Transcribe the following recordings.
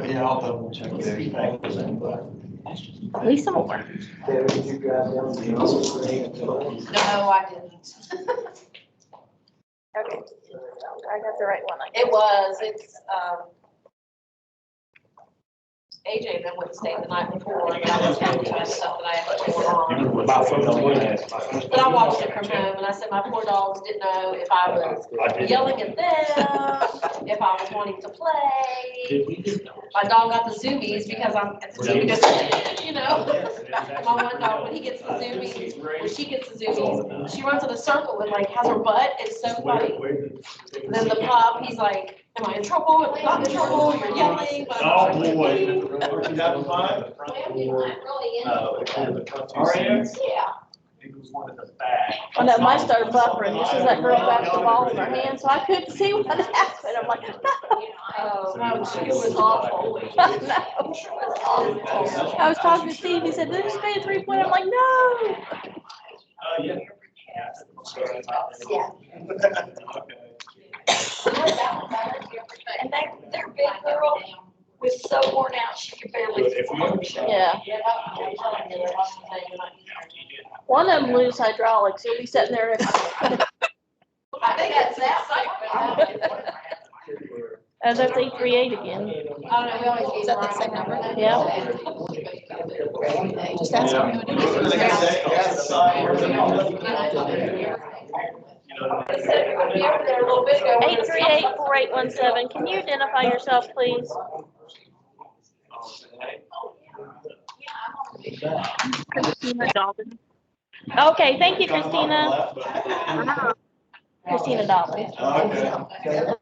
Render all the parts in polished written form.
Yeah, I'll double check there. At least some more. No, I didn't. Okay. I got the right one. It's, AJ then went to stay the night before, and I was telling him stuff that I had going on. But I watched it from home, and I said my poor dogs didn't know if I was yelling at them, if I was wanting to play. My dog got the zoomies because I'm at the TV, just, you know. My one dog, when he gets the zoomies, when she gets the zoomies, she runs in a circle and like has her butt, it's so funny. And then the pup, he's like, am I in trouble? Am I not in trouble? You're yelling, but I'm not like, You got five? yeah. It was one of the back. Oh no, mine started buffering just as that girl grabbed the ball in her hand, so I couldn't see what happened. I'm like, no. Oh, it was awful. No. I was talking to Steve, he said, they just made a 3-point. I'm like, no. Yeah. Yeah. And they're big girl was so worn out, she could barely function. Yeah. One of them lose hydraulics. He'll be sitting there. I think that's that. As that's 838 again. I don't know, we always gave Is that the same number? Yeah. Just ask them who it A little bit ago. 838-4817. Can you identify yourself, please? Christina Dalton. Okay, thank you, Christina. Christina Dalton. Okay.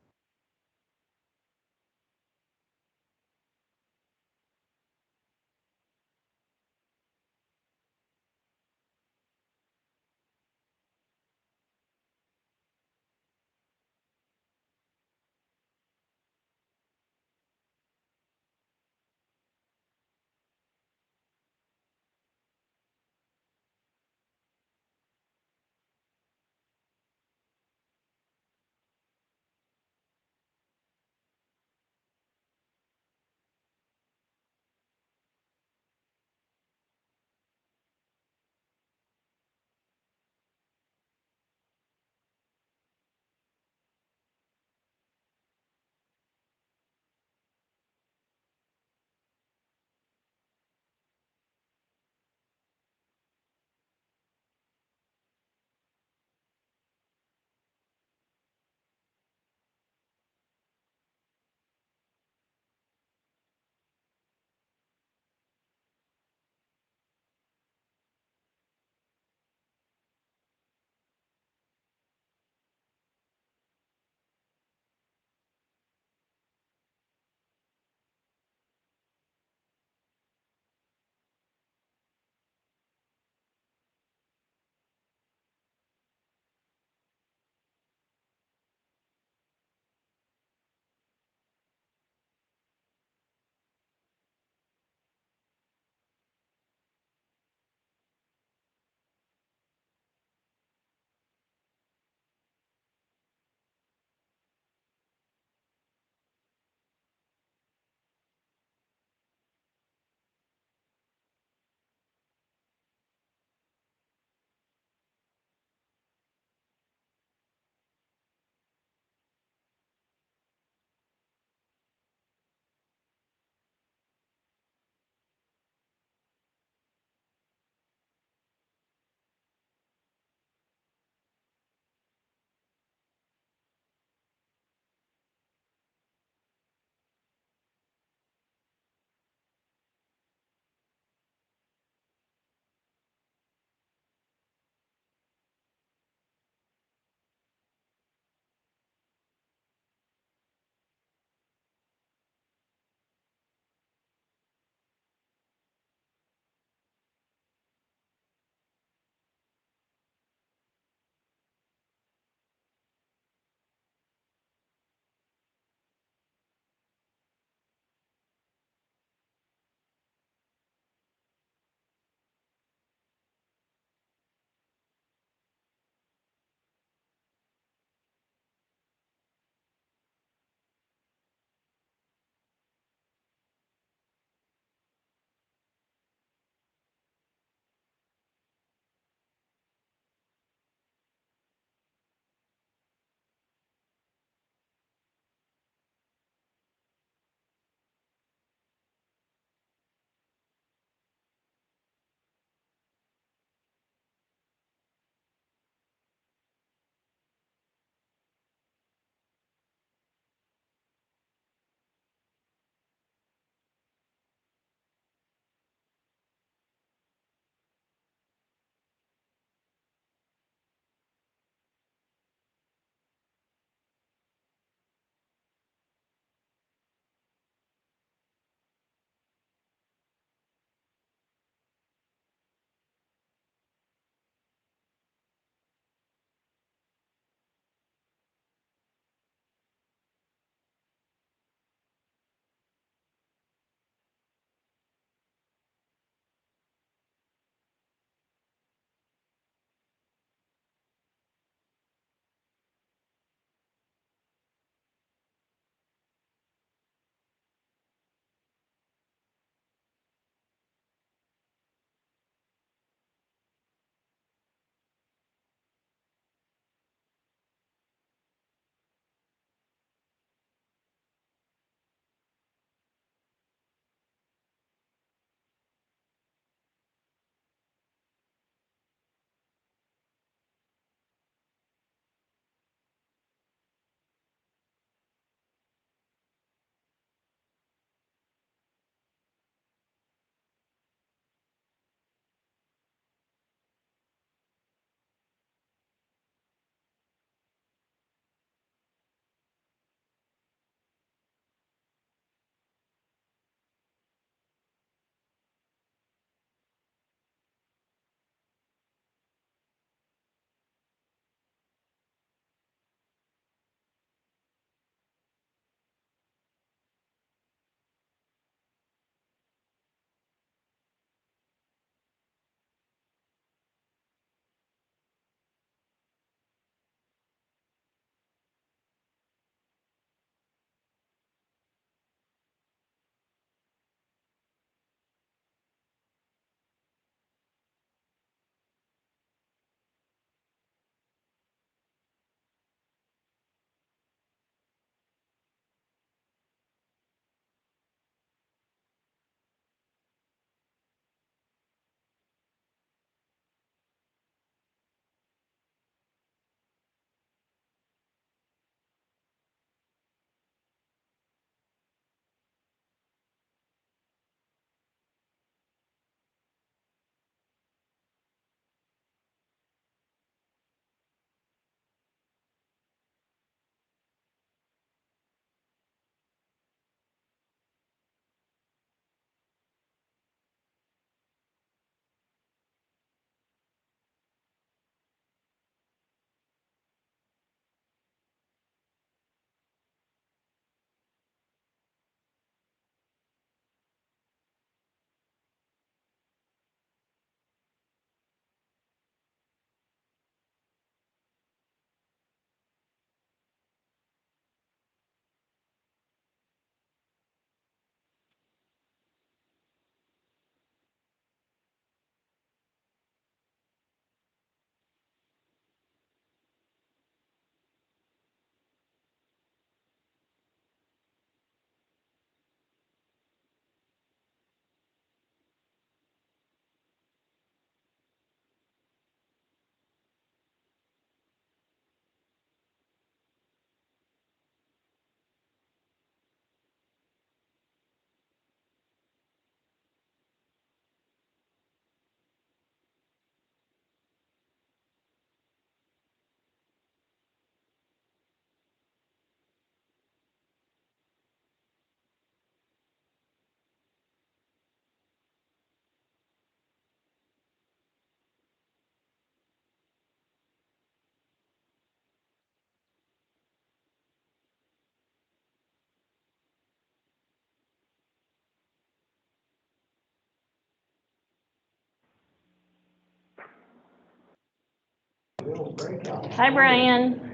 Hi, Brian.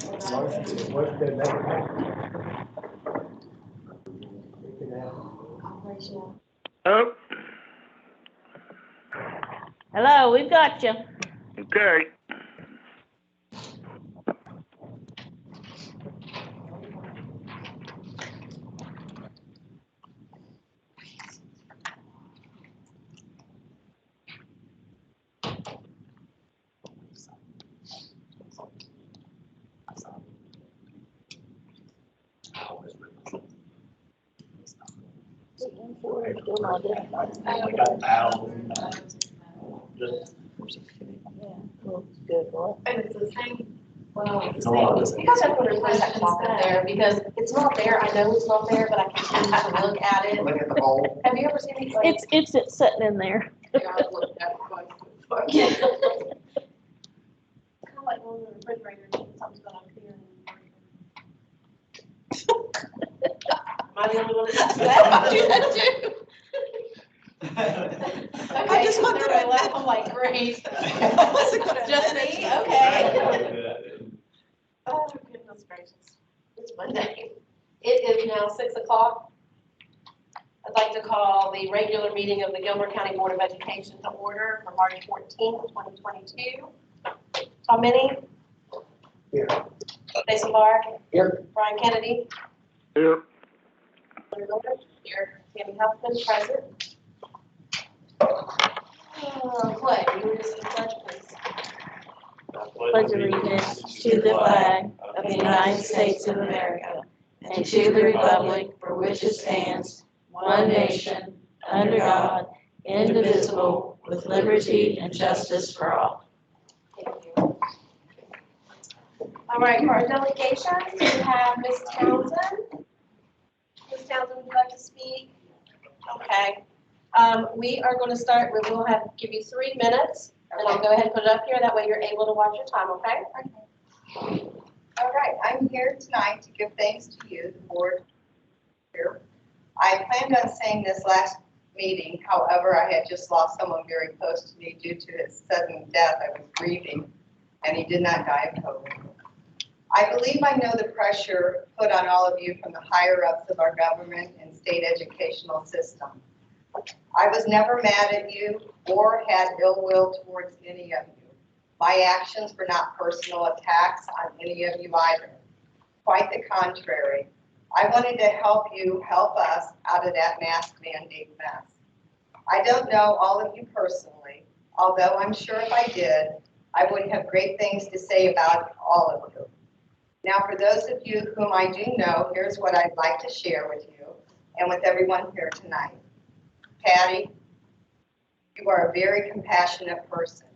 Oh, Hello, we've got you. okay. And it's the same, well, it's the same. You guys have to replace that clock up there because it's not there. I know it's not there, but I can't have to look at it. Look at the bowl. Have you ever seen these? like- It's sitting in there. Yeah, I've looked at it twice. Yeah. Kind of like one of the refrigerators, something's going up here. Am I the only one that does that? I do that too. Okay, just wanted to- everybody laugh, I'm like, great. I wasn't gonna Just admit me, it. okay. Oh, goodness gracious, it's Monday. It is now 6 o'clock. I'd like to call the regular meeting of the Gilbert County Board of Education to order for March 14th, 2022. Tom Minnie? Here. Jason Barr? Here. Brian Kennedy? Here. Here. Tammy Huffman, present. Clay, you would just pledge, please. Pledge allegiance to the flag of the United States of America and to the republic for which it stands, one nation, under God, indivisible, with liberty and justice for all. Thank you. All right, for our delegations, we have Ms. Townsend. Ms. Townsend, would you like to speak? Okay. We are going to start, we will give you 3 minutes, and I'll go ahead and put it up here. That way you're able to watch your time, okay? All right, I'm here tonight to give thanks to you, the board here. I planned on saying this last meeting, however, I had just lost someone very close to me due to his sudden death. I was grieving, and he did not die of COVID. I believe I know the pressure put on all of you from the higher ups of our government and state educational system. I was never mad at you or had ill will towards any of you. My actions were not personal attacks on any of you either. Quite the contrary. I wanted to help you help us out of that mask mandate mess. I don't know all of you personally, although I'm sure if I did, I would have great things to say about all of you. Now, for those of you whom I do know, here's what I'd like to share with you and with everyone here tonight. Patty, you are a very compassionate person.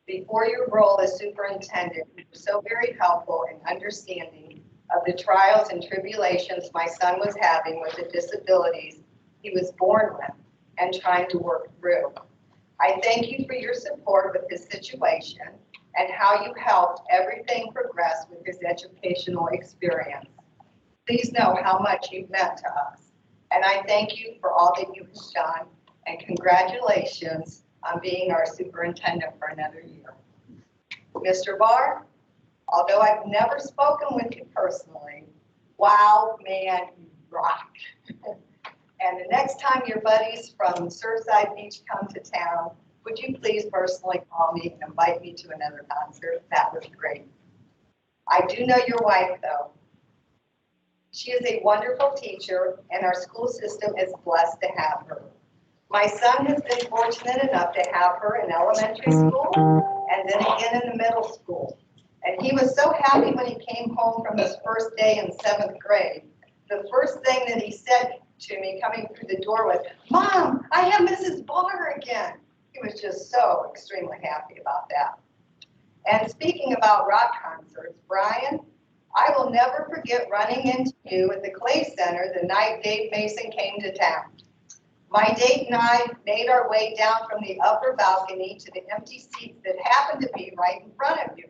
Before your role as superintendent, you were so very helpful and understanding of the trials and tribulations my son was having with the disabilities he was born with and trying to work through. I thank you for your support with his situation and how you helped everything progress with his educational experience. Please know how much you've meant to us. And I thank you for all that you have done, and congratulations on being our superintendent for another year. Mr. Barr, although I've never spoken with you personally, wow, man, you rock. And the next time your buddies from Surfside Beach come to town, would you please personally call me and invite me to another concert? That would be great. I do know your wife, though. She is a wonderful teacher, and our school system is blessed to have her. My son has been fortunate enough to have her in elementary school and then again in the middle school. And he was so happy when he came home from his first day in 7th grade. The first thing that he said to me coming through the door was, "Mom, I have Mrs. Barr again." He was just so extremely happy about that. And speaking about rock concerts, Brian, I will never forget running into you at the Clay Center the night Dave Mason came to town. My date and I made our way down from the upper balcony to the empty seats that happened to be right in front of you.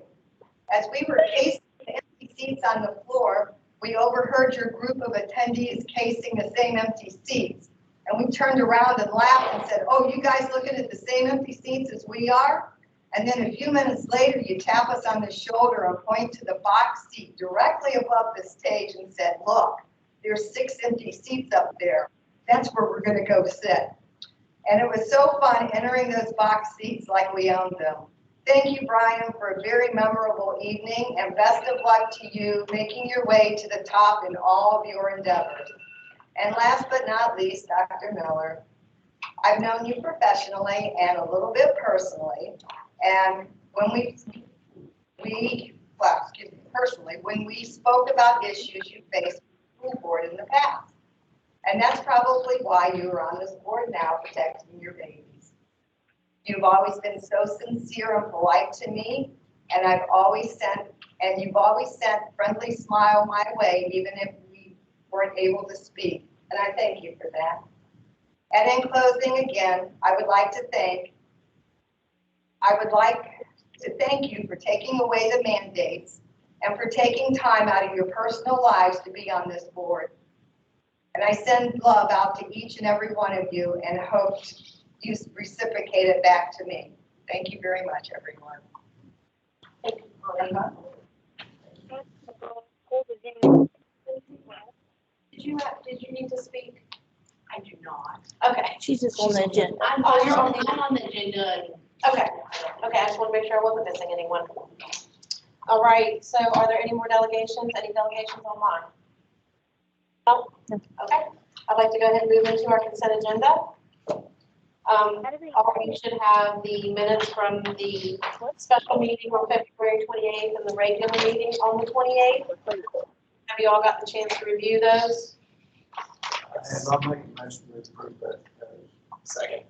As we were casing the empty seats on the floor, we overheard your group of attendees casing the same empty seats. And we turned around and laughed and said, "Oh, you guys looking at the same empty seats as we are?" And then a few minutes later, you tap us on the shoulder and point to the box seat directly above the stage and said, look, there's 6 empty seats up there. That's where we're gonna go sit. And it was so fun entering those box seats like we owned them. Thank you, Brian, for a very memorable evening, and best of luck to you making your way to the top in all of your endeavors. And last but not least, Dr. Miller, I've known you professionally and a little bit personally. And when personally, when we spoke about issues you faced with the school board in the past. And that's probably why you are on this board now, protecting your babies. You've always been so sincere and polite to me, and you've always sent friendly smile my way, even if we weren't able to speak. And I thank you for that. And in closing, again, I would like to thank you for taking away the mandates and for taking time out of your personal lives to be on this board. And I send love out to each and every one of you and hope you reciprocate it back to me. Thank you very much, everyone. Thank you, Holly. Did you need to speak? I do not. Okay. She's just on the agenda. I'm on the agenda. Okay, I just want to make sure I wasn't missing anyone. All right, so are there any more delegations? Any delegations online? No? Okay, I'd like to go ahead and move into our consent agenda. We should have the minutes from the special meeting on February 28th and the regular meeting on the 28th. Have you all got the chance to review those? And I'll make a motion to approve that. Second.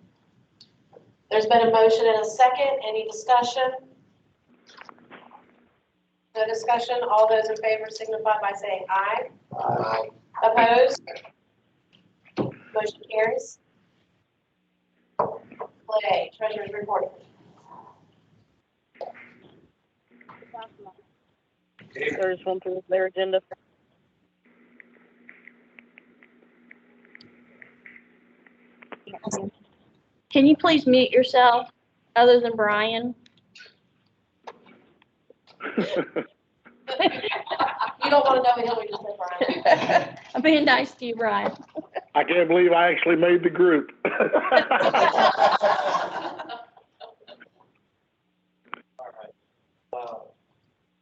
There's been a motion and a second. Any discussion? No discussion. All those in favor signify by saying aye. Aye. Opposed? Motion carries. A, treasurer's report. There's one through their agenda. Can you please mute yourself, other than Brian? You don't want to know me, we just say Brian. I'm being nice to you, Brian. I can't believe I actually made the group.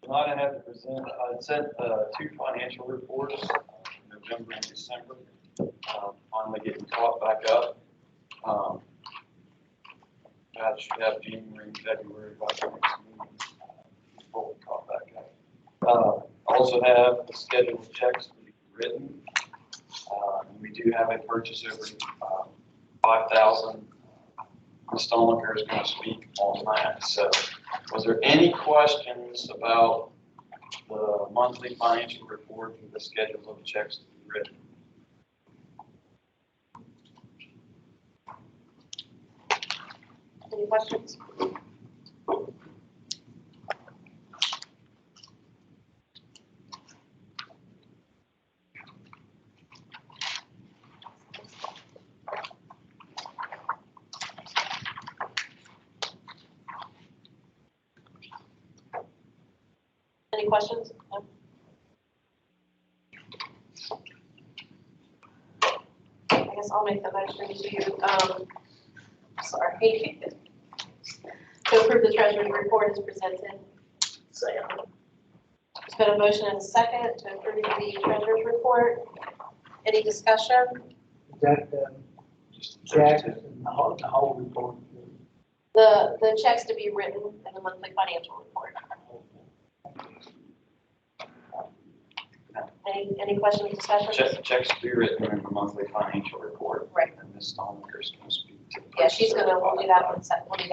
Tonight I have to present, I sent 2 financial reports, November and December, finally getting caught back up. I should have January and February by the next meeting, before we caught back up. Also have the schedule of checks to be written. We do have a purchase over 5,000. Ms. Stollinger is going to speak on that. So, was there any questions about the monthly financial report and the schedule of checks to be written? Any questions? Any questions? No? I guess I'll make the motion to, sorry. To approve the treasurer's report as presented. Second. There's been a motion and a second to approve the treasurer's report. Any discussion? That, check and the whole report. The checks to be written in the monthly financial report. Any questions, discussion? Checks to be written in the monthly financial report. Right. And Ms. Stollinger is going to speak to. Yeah, she's gonna, we'll do that one separately.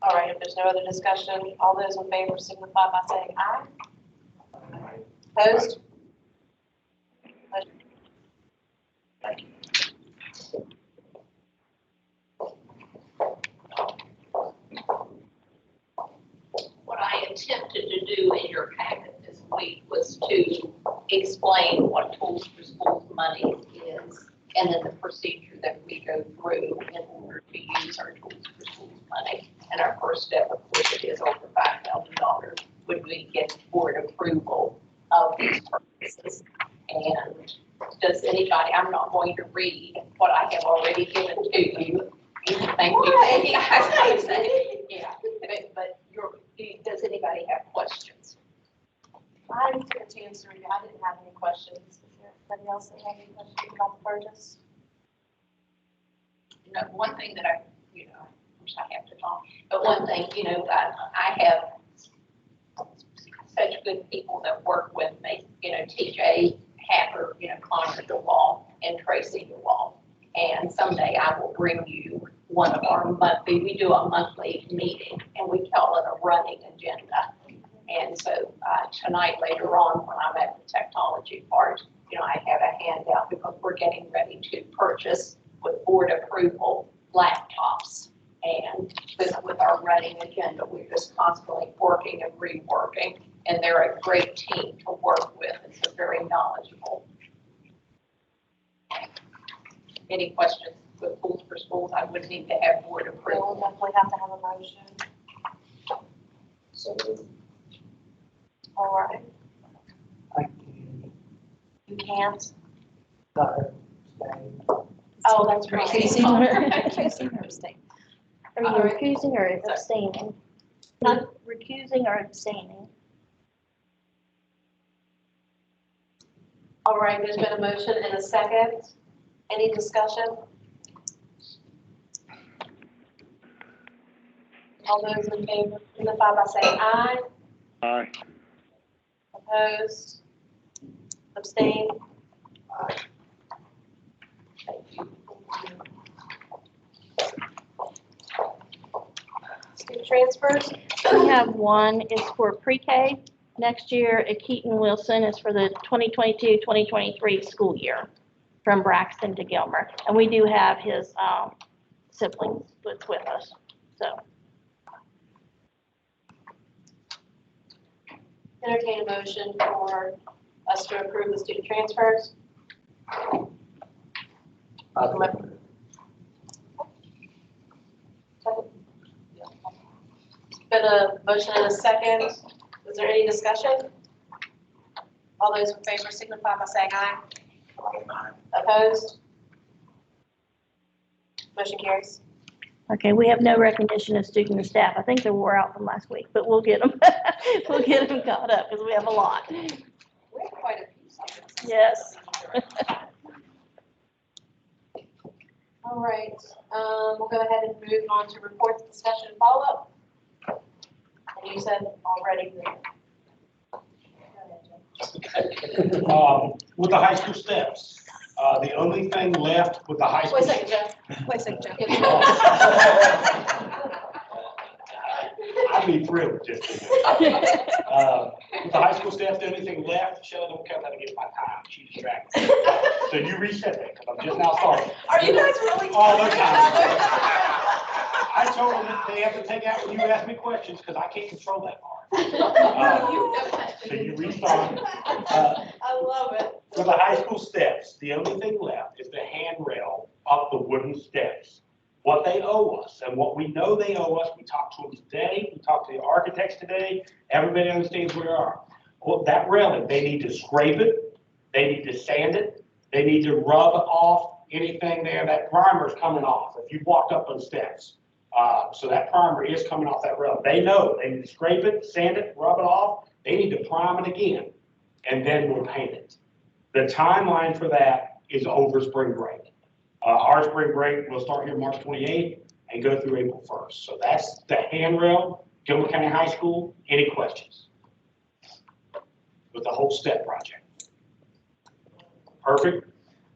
All right, if there's no other discussion, all those in favor signify by saying aye. Opposed? Thank you. What I attempted to do in your packet this week was to explain what Tools for Schools money is and then the procedure that we go through in order to use our Tools for Schools money. And our first step, of course, it is over $5,000 when we get board approval of these purchases. And does anybody, I'm not going to read what I have already given to you. Thank you. Yeah, but does anybody have questions? I didn't get a chance to read it. I didn't have any questions. Is there anybody else that had any questions about the purchase? You know, one thing that I wish I have to talk, but one thing, I have such good people that work with me, TJ Hacker, climbed the wall, and Tracy the wall. And someday I will bring you one of our we do a monthly meeting, and we call it a running agenda. And so tonight, later on, when I'm at the technology part, I have a handout because we're getting ready to purchase with board approval laptops. And with our running agenda, we're just constantly working and reworking, and they're a great team to work with, and so very knowledgeable. Any questions with Tools for Schools? I would need to have board approval. We'll definitely have to have a motion. So, All right. I can, You can't. stay. Oh, that's right. Recusing or abstaining? Are you recusing or abstaining? Not recusing or abstaining. All right, there's been a motion and a second. Any discussion? All those in favor, signify by saying aye. Aye. Opposed? Abstain? Thank you. Student transfers? We have one, it's for pre-K. Next year at Keaton Wilson is for the 2022-2023 school year from Braxton to Gilmer. And we do have his siblings that's with us, so. Entertain a motion for us to approve the student transfers. Been a motion and a second. Is there any discussion? All those in favor signify by saying aye. Opposed? Motion carries. Okay, we have no recognition of student and staff. I think they wore out from last week, but we'll get them, we'll get them caught up because we have a lot. We have quite a few subjects. Yes. All right, we'll go ahead and move on to reports, discussion, and follow-up. And you said already. With the high school steps, the only thing left with the high school. Wait a second, Jeff. Wait a second, Jeff. I'd be thrilled with just. With the high school steps, the only thing left, Shelley don't care how to get my time. She's distracted. So you reset that because I'm just now starting. Are you guys really? All the time. I told them that they have to take out when you ask me questions because I can't control that part. So you restart. I love it. For the high school steps, the only thing left is the handrail up the wooden steps. What they owe us and what we know they owe us, we talked to them today, we talked to the architects today, everybody understands where they are. Well, that railing, they need to scrape it, they need to sand it, they need to rub off anything there. That primer is coming off if you walked up those steps. So that primer is coming off that railing. They know they need to scrape it, sand it, rub it off. They need to prime it again, and then we'll paint it. The timeline for that is over spring break. Our spring break will start here March 28th and go through April 1st. So that's the handrail, Gilmer County High School. Any questions? With the whole step project. Perfect.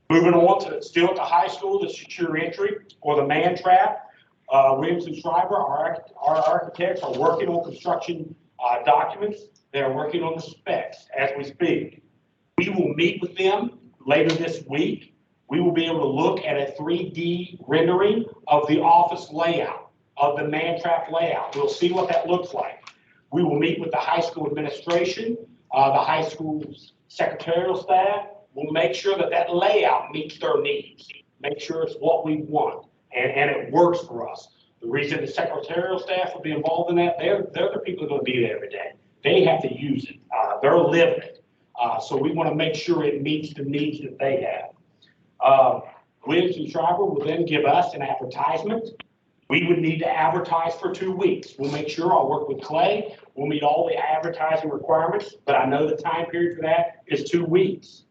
Moving on to still at the high school, the secure entry or the man trap. Williams and Schreiber, our architects, are working on construction documents. They're working on the specs as we speak. We will meet with them later this week. We will be able to look at a 3D rendering of the office layout, of the man trap layout. We'll see what that looks like. We will meet with the high school administration, the high school's secretarial staff, we'll make sure that that layout meets their needs. Make sure it's what we want and it works for us. The reason the secretarial staff will be involved in that, they're the people who are going to be there every day. They have to use it. They're living it. So we want to make sure it meets the needs that they have. Williams and Schreiber will then give us an advertisement. We would need to advertise for 2 weeks. We'll make sure I'll work with Clay. We'll meet all the advertising requirements, but I know the time period for that is 2 weeks.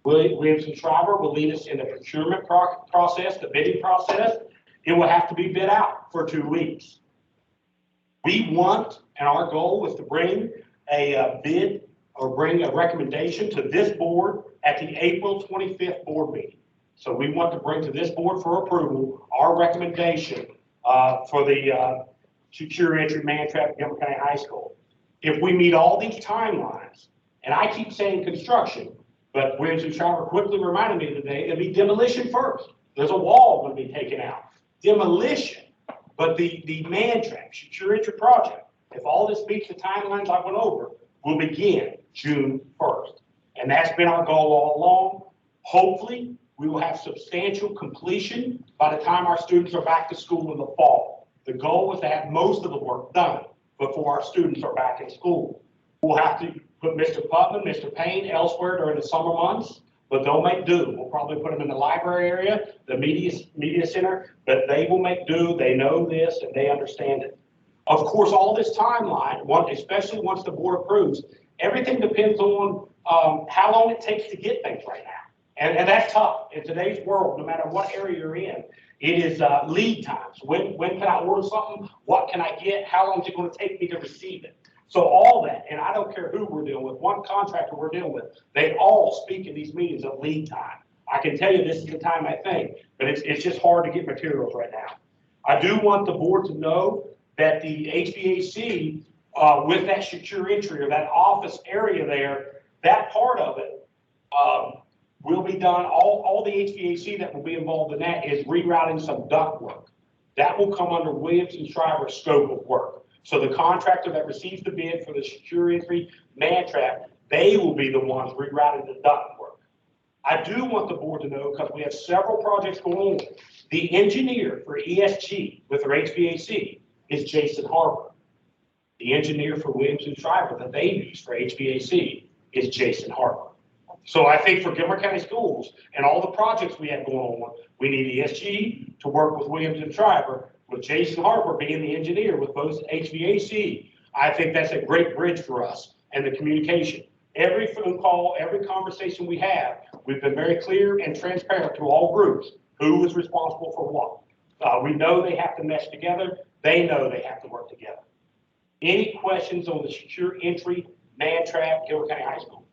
Williams and Schreiber will lead us in the procurement process, the bidding process. It will have to be bid out for 2 weeks. We want, and our goal is to bring a bid or bring a recommendation to this board at the April 25th board meeting. So we want to bring to this board for approval our recommendation for the secure entry man trap at Montgomery County High School. If we meet all these timelines, and I keep saying construction, but Williams and Schreiber quickly reminded me today, it'll be demolition first. There's a wall going to be taken out. Demolition, but the man trap, secure entry project, if all this meets the timelines I went over, will begin June 1st. And that's been our goal all along. Hopefully, we will have substantial completion by the time our students are back to school in the fall. The goal is to have most of the work done before our students are back in school. We'll have to put Mr. Putman, Mr. Payne elsewhere during the summer months, but they'll make do. We'll probably put them in the library area, the media center, but they will make do. They know this and they understand it. Of course, all this timeline, especially once the board approves, everything depends on how long it takes to get things right now. And that's tough. In today's world, no matter what area you're in, it is lead times. When can I order something? What can I get? How long is it going to take me to receive it? So all that, and I don't care who we're dealing with, what contractor we're dealing with, they all speak in these meetings of lead time. I can tell you this is the time I think, but it's just hard to get materials right now. I do want the board to know that the HVAC, with that secure entry or that office area there, that part of it will be done. All the HVAC that will be involved in that is rerouting some duct work. That will come under Williams and Schreiber's scope of work. So the contractor that receives the bid for the secure entry man trap, they will be the ones rerouting the duct work. I do want the board to know, because we have several projects going on, the engineer for ESG with their HVAC is Jason Harper. The engineer for Williams and Schreiber that they use for HVAC is Jason Harper. So I think for Montgomery County Schools and all the projects we have going on, we need ESG to work with Williams and Schreiber, with Jason Harper being the engineer with both HVAC. I think that's a great bridge for us and the communication. Every phone call, every conversation we have, we've been very clear and transparent to all groups who is responsible for what. We know they have to mesh together. They know they have to work together. Any questions on the secure entry man trap Montgomery County High School?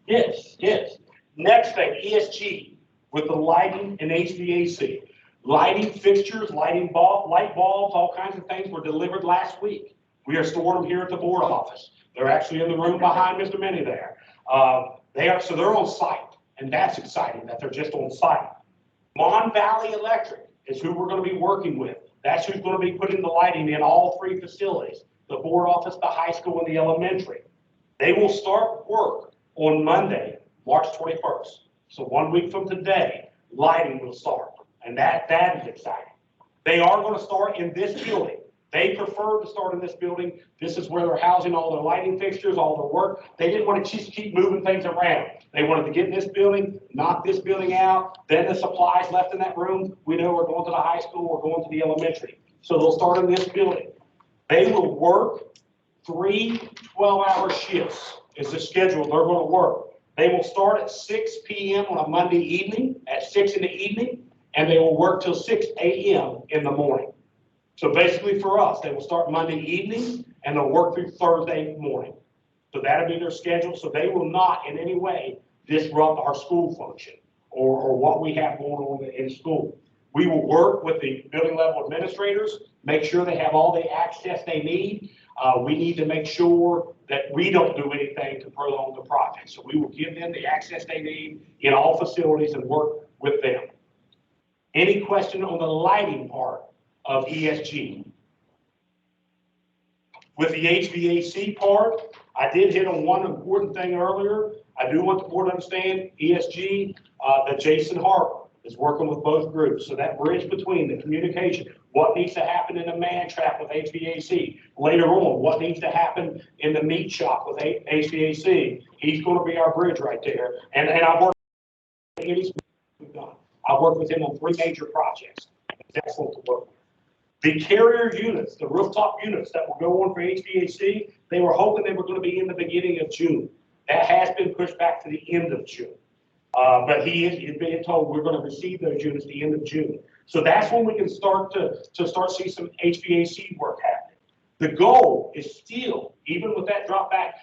Yes, yes. Next thing, ESG with the lighting and HVAC. Lighting fixtures, light bulbs, all kinds of things were delivered last week. We are storing them here at the board office. They're actually in the room behind Mr. Minnie there. So they're on site, and that's exciting that they're just on site. Mon Valley Electric is who we're going to be working with. That's who's going to be putting the lighting in all three facilities, the board office, the high school, and the elementary. They will start work on Monday, March 21st. So 1 week from today, lighting will start, and that is exciting. They are going to start in this building. They prefer to start in this building. This is where they're housing all their lighting fixtures, all their work. They didn't want to just keep moving things around. They wanted to get in this building, knock this building out, then the supplies left in that room. We know we're going to the high school, we're going to the elementary. So they'll start in this building. They will work 3 12-hour shifts is the schedule they're going to work. They will start at 6 p.m. on a Monday evening, at 6 in the evening, and they will work till 6 a.m. in the morning. So basically for us, they will start Monday evening and they'll work through Thursday morning. So that'll be their schedule. So they will not in any way disrupt our school function or what we have going on in school. We will work with the building level administrators, make sure they have all the access they need. We need to make sure that we don't do anything to prolong the project. So we will give them the access they need in all facilities and work with them. Any question on the lighting part of ESG? With the HVAC part, I did hit on one important thing earlier. I do want the board to understand ESG, that Jason Harper is working with both groups. So that bridge between the communication, what needs to happen in the man trap with HVAC. Later on, what needs to happen in the meat shop with HVAC. He's going to be our bridge right there. And I've worked with him. I've worked with him on 3 major projects. It's excellent to work with. The carrier units, the rooftop units that will go on for HVAC, they were hoping they were going to be in the beginning of June. That has been pushed back to the end of June. But he's being told we're going to receive those units the end of June. So that's when we can start to start see some HVAC work happening. The goal is still, even with that drop back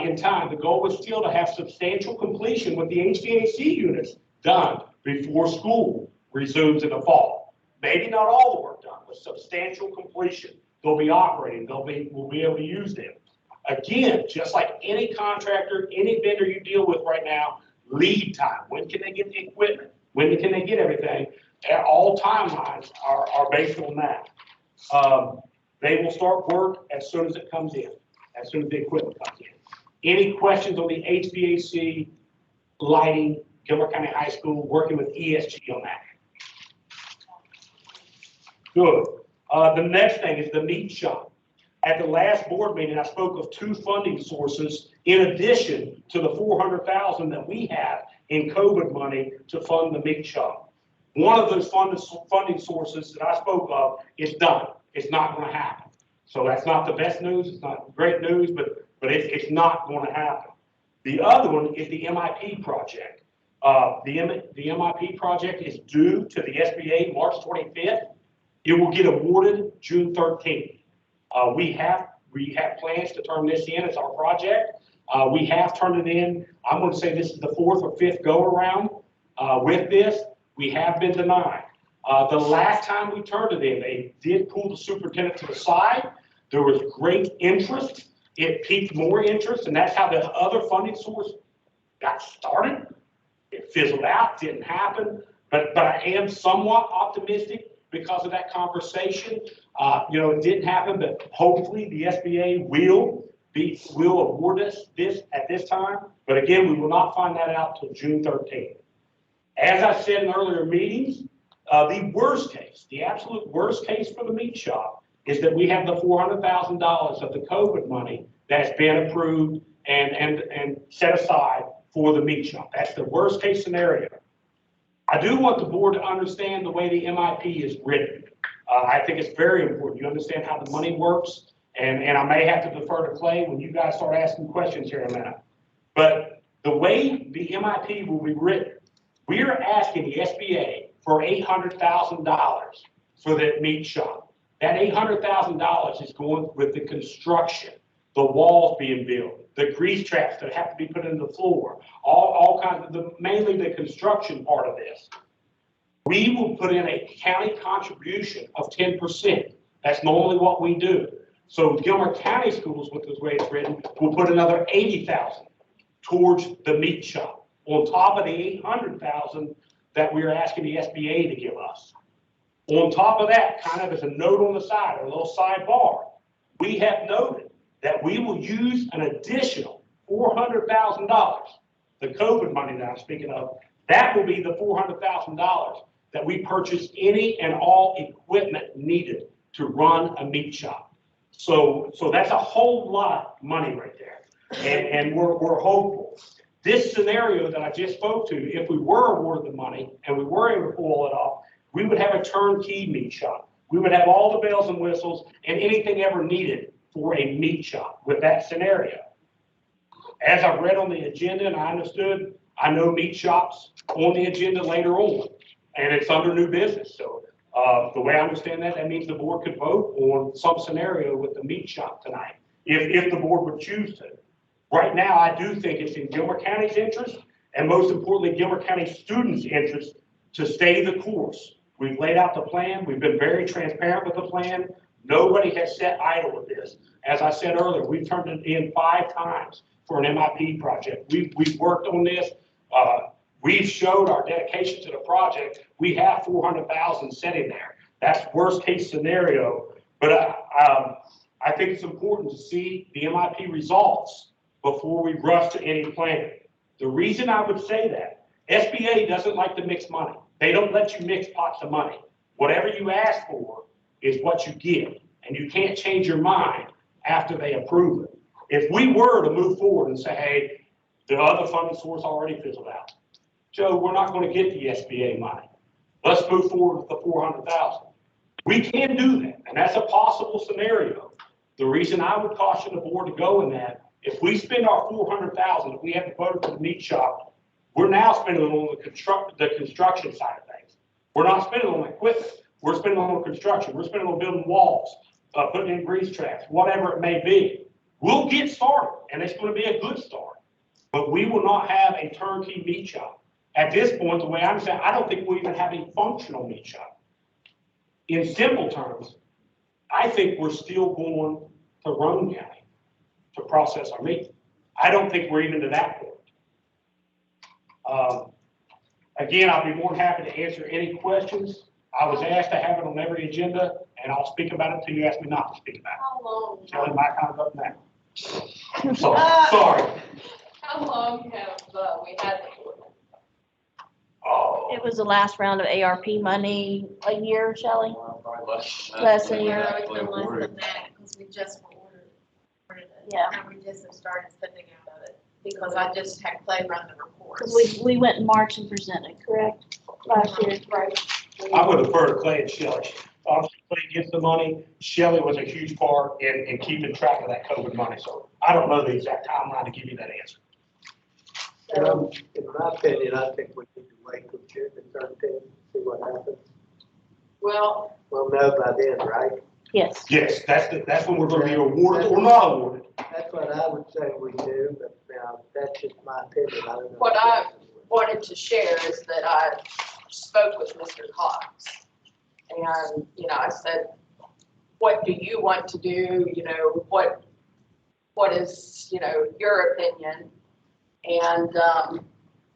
in time, the goal is still to have substantial completion with the HVAC units done before school resumes in the fall. Maybe not all the work done, but substantial completion. They'll be operating. We'll be able to use them. Again, just like any contractor, any vendor you deal with right now, lead time. When can they get the equipment? When can they get everything? All timelines are based on that. They will start work as soon as it comes in, as soon as the equipment comes in. Any questions on the HVAC, lighting, Gilbert County High School, working with ESG on that? Good. The next thing is the meat shop. At the last board meeting, I spoke of 2 funding sources in addition to the $400,000 that we have in COVID money to fund the meat shop. One of those funding sources that I spoke of is done. It's not going to happen. So that's not the best news. It's not great news, but it's not going to happen. The other one is the MIP project. The MIP project is due to the SBA March 25th. It will get awarded June 13th. We have plans to turn this in as our project. We have turned it in. I'm going to say this is the 4th or 5th go around with this. We have been denied. The last time we turned it in, they did pull the superintendent to the side. There was great interest. It piqued more interest, and that's how the other funding source got started. It fizzled out, didn't happen. But I am somewhat optimistic because of that conversation. It didn't happen, but hopefully the SBA will award us this at this time. But again, we will not find that out till June 13th. As I said in earlier meetings, the worst case, the absolute worst case for the meat shop is that we have the $400,000 of the COVID money that's been approved and set aside for the meat shop. That's the worst case scenario. I do want the board to understand the way the MIP is written. I think it's very important. You understand how the money works, and I may have to defer to Clay when you guys start asking questions here in a minute. But the way the MIP will be written, we are asking the SBA for $800,000 for that meat shop. That $800,000 is going with the construction, the walls being built, the grease traps that have to be put in the floor, all kinds of mainly the construction part of this. We will put in a county contribution of 10%. That's normally what we do. So Gilmer County Schools, with the way it's written, will put another $80,000 towards the meat shop on top of the $800,000 that we're asking the SBA to give us. On top of that, kind of as a note on the side, or a little sidebar, we have noted that we will use an additional $400,000, the COVID money that I'm speaking of. That will be the $400,000 that we purchase any and all equipment needed to run a meat shop. So that's a whole lot of money right there. And we're hopeful. This scenario that I just spoke to, if we were awarded the money and we were able to pull it off, we would have a turnkey meat shop. We would have all the bells and whistles and anything ever needed for a meat shop with that scenario. As I've read on the agenda and I understood, I know meat shops on the agenda later on, and it's under new business. So the way I understand that, that means the board could vote on some scenario with the meat shop tonight, if the board would choose to. Right now, I do think it's in Gilmer County's interest, and most importantly, Gilmer County students' interest to stay the course. We've laid out the plan. We've been very transparent with the plan. Nobody has sat idle with this. As I said earlier, we've turned it in 5 times for an MIP project. We've worked on this. We've showed our dedication to the project. We have $400,000 sitting there. That's worst case scenario. But I think it's important to see the MIP results before we rush to any plan. The reason I would say that, SBA doesn't like to mix money. They don't let you mix pots of money. Whatever you ask for is what you get, and you can't change your mind after they approve it. If we were to move forward and say, hey, the other funding source already fizzled out, Joe, we're not going to get the SBA money. Let's move forward with the 400,000. We can do that, and that's a possible scenario. The reason I would caution the board to go in that, if we spend our 400,000, if we have to vote for the meat shop, we're now spending it on the construction side of things. We're not spending it on equipment. We're spending it on construction. We're spending it on building walls, putting in grease traps, whatever it may be. We'll get started, and it's going to be a good start. But we will not have a turnkey meat shop. At this point, the way I understand, I don't think we even have a functional meat shop. In simple terms, I think we're still going to Roane County to process our meat. I don't think we're even to that point. Again, I'll be more than happy to answer any questions. I was asked to have it on every agenda, and I'll speak about it until you ask me not to speak about it. How long? Shelley, my time's up now. Sorry. How long have we had the ordinance? Oh, It was the last round of ARP money, a year, Shelley? Probably less Less than a than year. that. It's been less than that, because we just ordered it. Yeah. And we just have started spending out of it, because I just had Clay run the reports. Because we went in March and presented, correct? Last year. Right. I would defer to Clay and Shelley. Obviously, Clay gets the money. Shelley was a huge part in keeping track of that COVID money. So I don't know the exact timeline to give you that answer. In my opinion, I think we need to wait till June the 13th, see what happens. Well, We'll know by then, right? Yes. Yes, that's when we're going to be awarded or not awarded. That's what I would say we do, but now, that's just my opinion. I don't know. what I wanted to share is that I spoke with Mr. Cox. And, I said, what do you want to do? What is, your opinion? And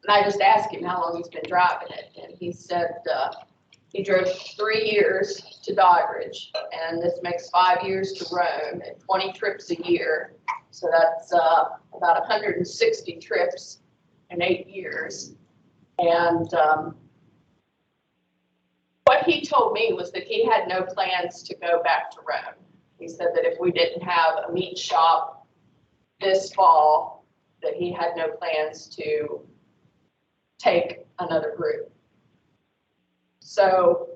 I just asked him how long he's been driving it. And he said he drove 3 years to Doddridge, and this makes 5 years to Rome and 20 trips a year. So that's about 160 trips in 8 years. And what he told me was that he had no plans to go back to Rome. He said that if we didn't have a meat shop this fall, that he had no plans to take another group. So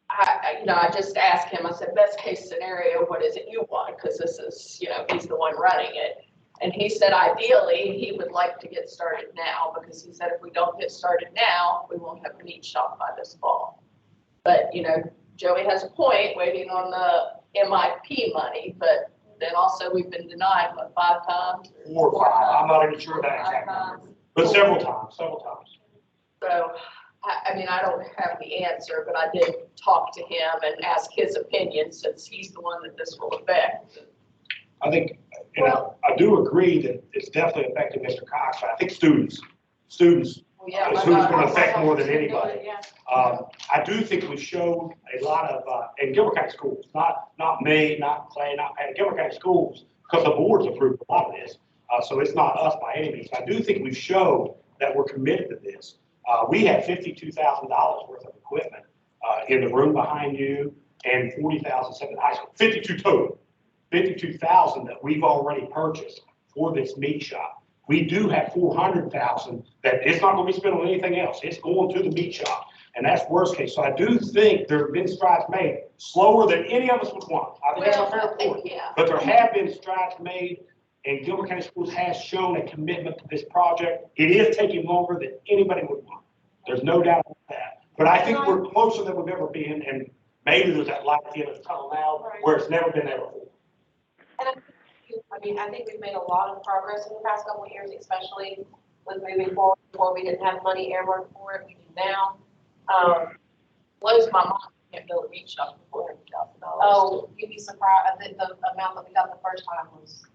I just asked him, I said, best case scenario, what is it you want? Because this is, he's the one running it. And he said, ideally, he would like to get started now, because he said, if we don't get started now, we won't have a meat shop by this fall. But, Joey has a point, waiting on the MIP money, but then also we've been denied, 5 times? 4 or 5, I'm not even sure that exact number, but several times. So, I don't have the answer, but I did talk to him and ask his opinion, since he's the one that this will affect. I think, I do agree that it's definitely affecting Mr. Cox, but I think students Well, yeah, is my who's daughter- going to affect my more than daughter's doing anybody. it, yeah. I do think we showed a lot of, in Gilbert County schools, not me, not Clay, not Pat, Gilbert County schools, because the boards approved a lot of this. So it's not us by any means. I do think we showed that we're committed to this. We had $52,000 worth of equipment in the room behind you, and 40,000 set in high school. 52 total. 52,000 that we've already purchased for this meat shop. We do have 400,000 that it's not going to be spent on anything else. It's going to the meat shop, and that's worst case. So I do think there have been strides made, slower than any of us would want. I think that's a fair point. Yeah. But there have been strides made, and Gilbert County Schools has shown a commitment to this project. It is taking longer than anybody would want. There's no doubt about that. But I think we're closer than we've ever been, and maybe there's that light at the end of the tunnel now where it's never been there before. And I think we've made a lot of progress in the past couple of years, especially with moving forward. Before we didn't have money earmarked for it, we do now. Blows my mind, we can't build a meat shop for $400,000. Oh, you'd be surprised. I think the amount that we got the first time was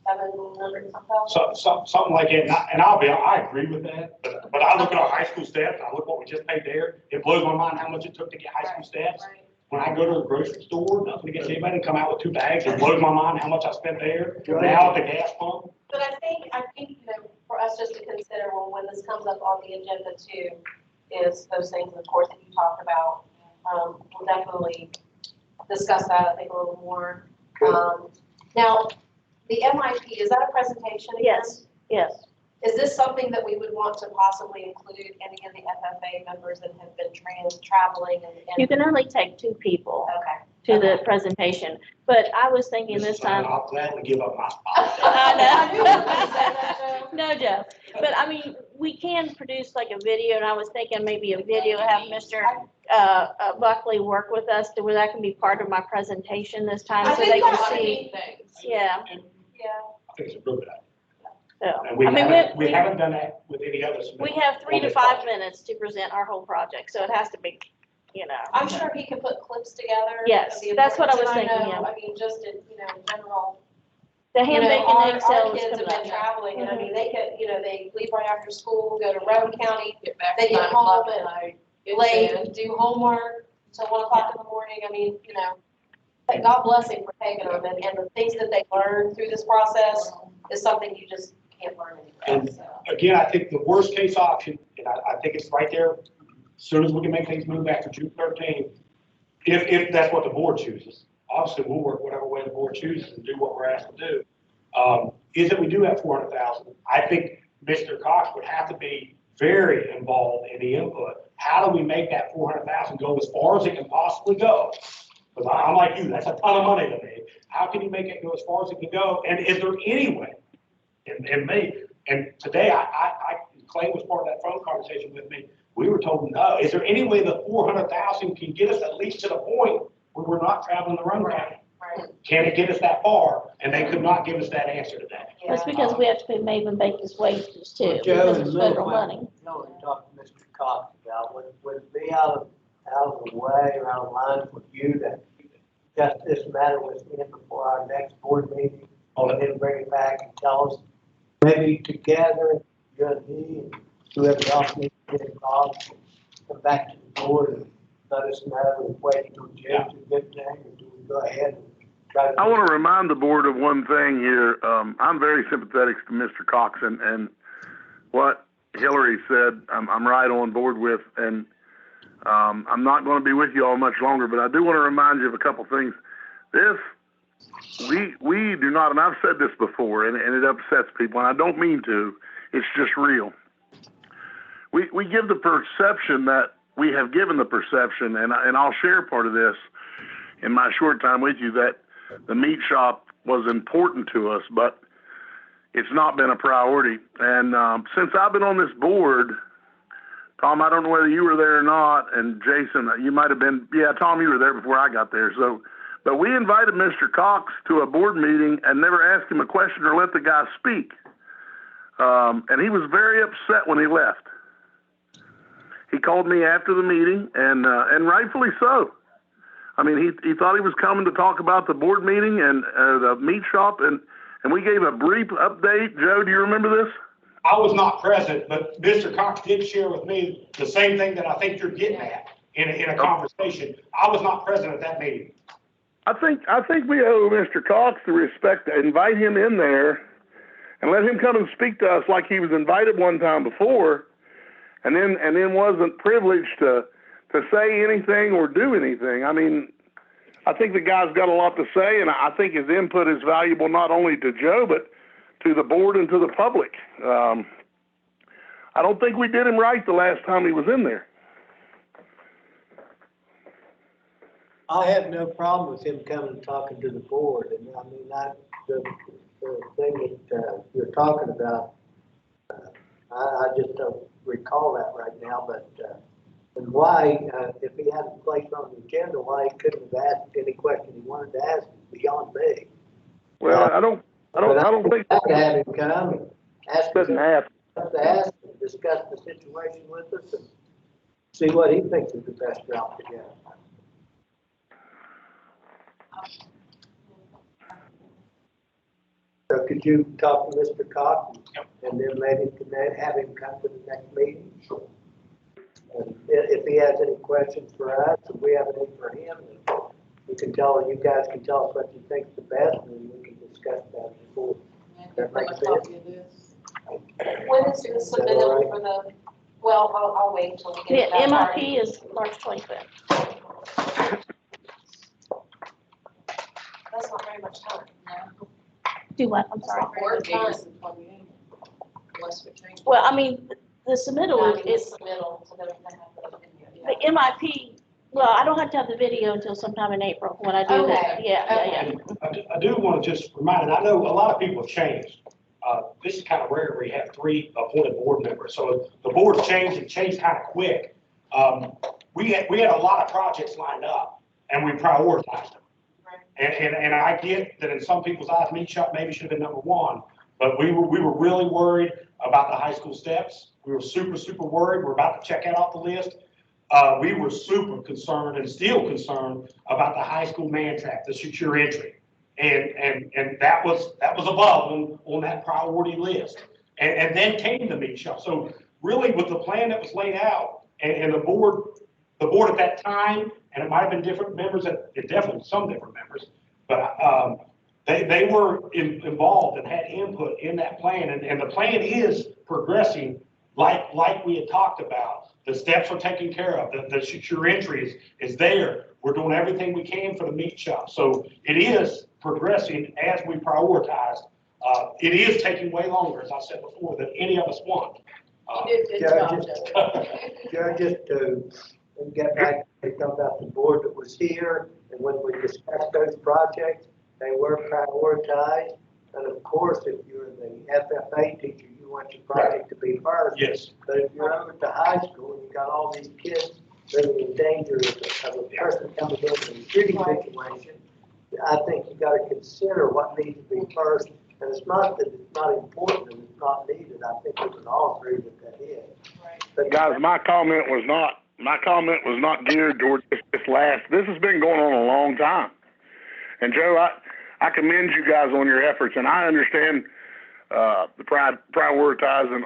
700 something. Something like it, and I agree with that, but I look at our high school staff, and I look what we just paid there. It blows my mind how much it took to get high school staff. Right. when I go to the grocery store, nothing against anybody, come out with 2 bags, it blows my mind how much I spent there. Now at the gas pump. But I think, for us just to consider when this comes up on the agenda too, is those things, of course, that you talked about. We'll definitely discuss that, I think, a little more. Now, the MIP, is that a presentation again? Yes, yes. Is this something that we would want to possibly include any of the FFA members that have been traveling and? You can only take 2 people Okay. to the presentation, but I was thinking this time. I'll gladly give up my spot. I know. No, Jeff, but I mean, we can produce like a video, and I was thinking maybe a video, have Mr. Buckley work with us to where that can be part of my presentation this time, so they can see. Yeah. Yeah. I think it's a real good idea. So, And we I mean, haven't done that with any others. we have 3 to 5 minutes to present our whole project, so it has to be, you know. I'm sure he can put clips together. Yes, of the that's what I was importance, and thinking, yeah. I mean, just in, general. The ham, bacon, egg Our sale is kids have coming been up. traveling, and I mean, they could, they leave right after school, go to Rowan County, They get home at night. late, do homework till 1 o'clock in the morning. I mean, but God bless him for taking them, and the things that they learn through this process is something you just can't learn anywhere else. So. Again, I think the worst case option, and I think it's right there, as soon as we can make things move after June 13th, if that's what the board chooses. Obviously, we'll work whatever way the board chooses and do what we're asked to do. Is that we do have 400,000. I think Mr. Cox would have to be very involved in the input. How do we make that 400,000 go as far as it can possibly go? Because I'm like you, that's a ton of money to me. How can you make it go as far as it can go? And is there any way? And today, Clay was part of that phone conversation with me. We were told no. Is there any way the 400,000 can get us at least to the point where we're not traveling the Rowan County? Right. Can it get us that far? And they could not give us that answer today. That's because we have to pay Maven Baker's wages too, Joe, because it's federal money. Joe, and talk to Mr. Cox about, would it be out of the way or out of line for you to discuss this matter with him before our next board meeting? And then bring it back and tell us, maybe together, you and he, and whoever else needs to get involved, come back to the board and let us know if waiting on Jim to get there, or do we go ahead and try to? I want to remind the board of one thing here. I'm very sympathetic to Mr. Cox, and what Hillary said, I'm right on board with, and I'm not going to be with you all much longer, but I do want to remind you of a couple things. We do not, and I've said this before, and it upsets people, and I don't mean to, it's just real. We give the perception that we have given the perception, and I'll share part of this in my short time with you, that the meat shop was important to us, but it's not been a priority. And since I've been on this board, Tom, I don't know whether you were there or not, and Jason, you might have been. Yeah, Tom, you were there before I got there. So, but we invited Mr. Cox to a board meeting and never asked him a question or let the guy speak. And he was very upset when he left. He called me after the meeting, and rightfully so. I mean, he thought he was coming to talk about the board meeting and the meat shop, and we gave a brief update. Joe, do you remember this? I was not present, but Mr. Cox did share with me the same thing that I think you're getting at in a conversation. I was not present at that meeting. I think we owe Mr. Cox the respect to invite him in there and let him come and speak to us like he was invited one time before, and then wasn't privileged to say anything or do anything. I mean, I think the guy's got a lot to say, and I think his input is valuable not only to Joe, but to the board and to the public. I don't think we did him right the last time he was in there. I have no problem with him coming and talking to the board, and I mean, the thing that you're talking about, I just don't recall that right now, but and why, if he had a place on the agenda, why he couldn't have asked any question he wanted to ask is beyond me. Well, I don't think I'd have him come and ask us doesn't have. to ask and discuss the situation with us and see what he thinks is the best route to go. So could you talk to Mr. Cox and then maybe have him come to the next meeting? Sure. And if he has any questions for us, if we have any for him, you can tell, you guys can tell us what you think's the best, and then we can discuss that before. That makes sense? When is the submittal for the, well, I'll wait until we get The that part. MIP is March 25th. That's not very much time. Do what? I'm That's sorry. not very much time. Well, I mean, the submittal is, Submittal, so that we can have the video. the MIP, well, I don't have to have the video until sometime in April when I do that. Okay. Yeah. I do want to just remind, and I know a lot of people have changed. This is kind of rare where you have 3 appointed board members. So the board's changed and changed kind of quick. We had a lot of projects lined up and we prioritized them. And I get that in some people's eyes, meat shop maybe should have been number 1, but we were really worried about the high school steps. We were super worried. We're about to check that off the list. We were super concerned and still concerned about the high school man trap, the secure entry. And that was above on that priority list. And then came the meat shop. So really with the plan that was laid out and the board at that time, and it might have been different members, definitely some different members, but they were involved and had input in that plan. And the plan is progressing like we had talked about. The steps are taken care of. The secure entry is there. We're doing everything we can for the meat shop. So it is progressing as we prioritized. It is taking way longer, as I said before, than any of us want. You did a good job, Joe, just to get back to talk about the board that was here, and when we discussed those projects, they were prioritized. And of course, if you're the FFA teacher, you want your project to be first. Yes. But if you're over at the high school and you've got all these kids living in danger of a person coming in a shooting situation, I think you gotta consider what needs to be first. And it's not that it's not important and it's not needed. I think we can all agree that is. But Guys, my comment was not geared towards this last. This has been going on a long time. And Joe, I commend you guys on your efforts, and I understand the prioritizing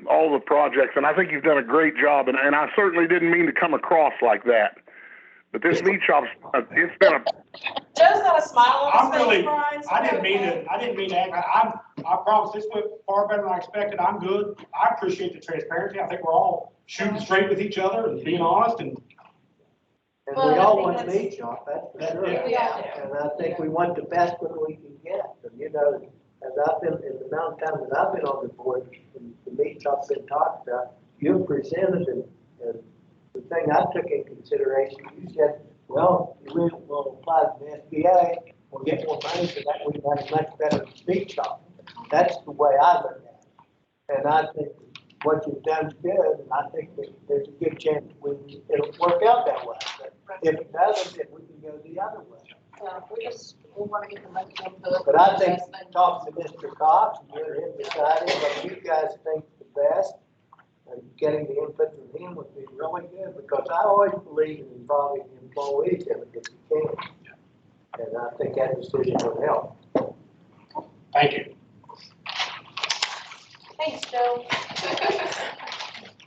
all the projects, and I think you've done a great job. And I certainly didn't mean to come across like that. But this meat shop's it's been a. Joe's got a smile on his face, Really, Brian. so I didn't mean okay. to act. I promise this went far better than I expected. I'm good. I appreciate the transparency. I think we're all shooting straight with each other and being honest and. And Well, we I all think want that's- meat shop, that's for sure. Yeah. We all do. And I think we want the best one we can get. And you know, as I've been, in the amount of time that I've been on the board, and the meat shop's been talked about, you've presented and the thing I took in consideration, you said, well, we'll apply to the SBA, we'll get more money for that, we can have a much better meat shop. That's the way I look at it. And I think what you've done is good, and I think that there's a good chance it'll work out that way. But if it doesn't, then we can go the other way. We want to get the most input. But I think talking to Mr. Cox and getting him deciding what you guys think is the best, and getting the input from him would be really good, because I always believe in involving the employees in it if you can. And I think that decision would help. Thank you. Thanks, Joe.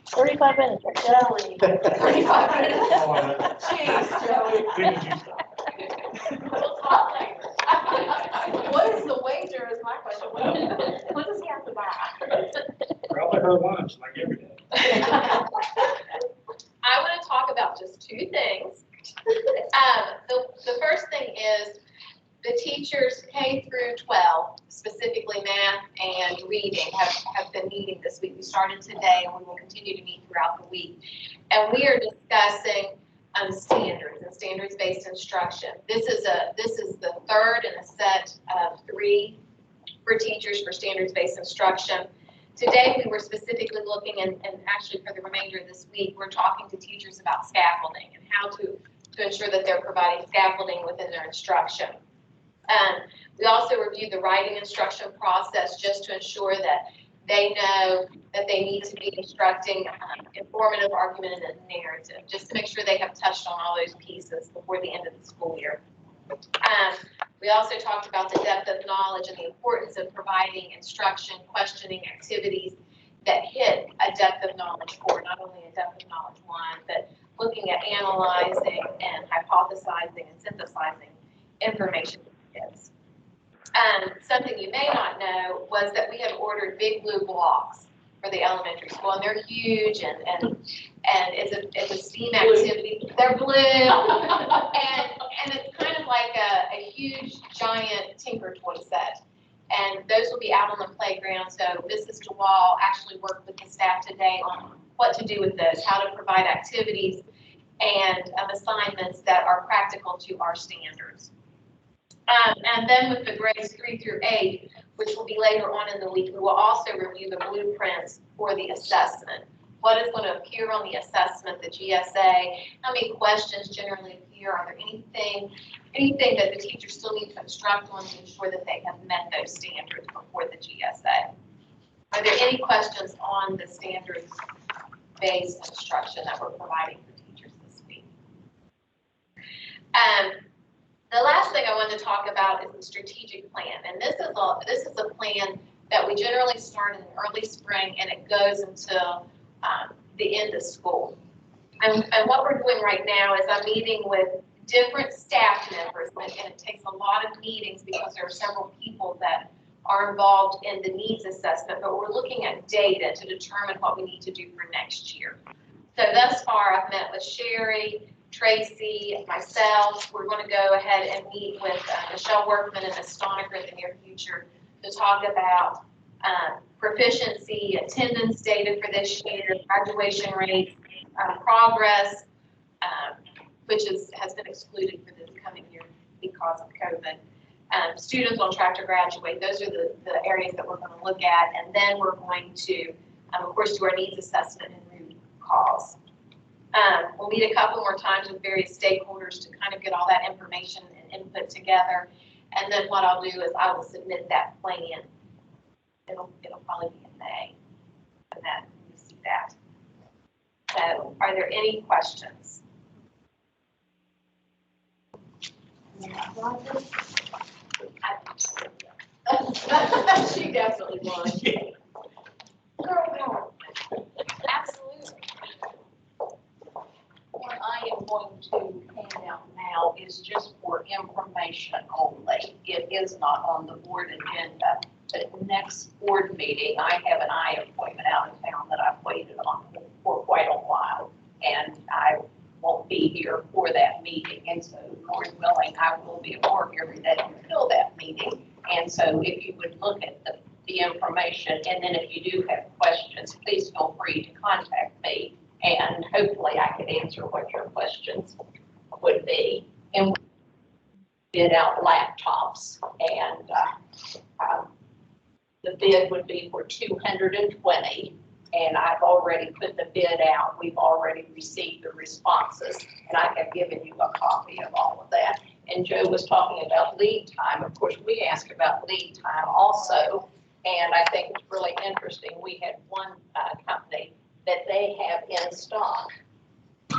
35 minutes. Jelly. 35 minutes. Jeez, Joey. When did you stop? We'll talk later. What is the wager is my question. What does he have to buy? Probably her lunch, like every day. I want to talk about just 2 things. The first thing is the teachers K through 12, specifically math and reading, have been meeting this week. We started today and we will continue to meet throughout the week. And we are discussing standards and standards-based instruction. This is the third in a set of 3 for teachers for standards-based instruction. Today, we were specifically looking, and actually for the remainder of this week, we're talking to teachers about scaffolding and how to ensure that they're providing scaffolding within their instruction. We also reviewed the writing instruction process just to ensure that they know that they need to be instructing informative, argumentative, and narrative, just to make sure they have touched on all those pieces before the end of the school year. We also talked about the depth of knowledge and the importance of providing instruction, questioning activities that hit a a depth of knowledge core, not only a depth of knowledge one, but looking at analyzing and hypothesizing and synthesizing information for kids. Something you may not know was that we have ordered big blue blocks for the elementary school, and they're huge, and it's a STEAM activity. They're blue, and it's kind of like a huge giant Tinker Toy set. And those will be out on the playground. So Mrs. DeWall actually worked with the staff today on what to do with those, how to provide activities and assignments that are practical to our standards. And then with the grades 3 through 8, which will be later on in the week, we will also review the blueprints for the assessment. What is going to appear on the assessment, the GSA, how many questions generally appear, are there anything that the teachers still need to instruct on to ensure that they have met those standards before the GSA? Are there any questions on the standards-based instruction that we're providing for teachers this week? The last thing I wanted to talk about is the strategic plan, and this is a plan that we generally start in the early spring and it goes until the end of school. And what we're doing right now is I'm meeting with different staff members, and it takes a lot of meetings because there are several people that are involved in the needs assessment, but we're looking at data to determine what we need to do for next year. So thus far, I've met with Sherry, Tracy, myself. We're going to go ahead and meet with Michelle Workman and Ms. Stoniker in the near future to talk about proficiency, attendance data for this year, graduation rates, progress, which has been excluded for this coming year because of COVID. Students on track to graduate, those are the areas that we're going to look at. And then we're going to, of course, do our needs assessment and root cause. We'll meet a couple more times with various stakeholders to kind of get all that information and input together. And then what I'll do is I will submit that plan. It'll probably be in May, and that you see that. So, are there any questions? She definitely was. Girl power. Absolutely. What I am going to hand out now is just for information only. It is not on the board agenda. But next board meeting, I have an eye appointment out of town that I've waited on for quite a while. And I won't be here for that meeting. And so, Lord willing, I will be at work every day until that meeting. And so if you would look at the information, and then if you do have questions, please feel free to contact me. And hopefully I can answer what your questions would be. And we bid out laptops, and the bid would be for 220, and I've already put the bid out. We've already received the responses, and I have given you a copy of all of that. And Joe was talking about lead time. Of course, we asked about lead time also, and I think it's really interesting. We had one company that they have in stock.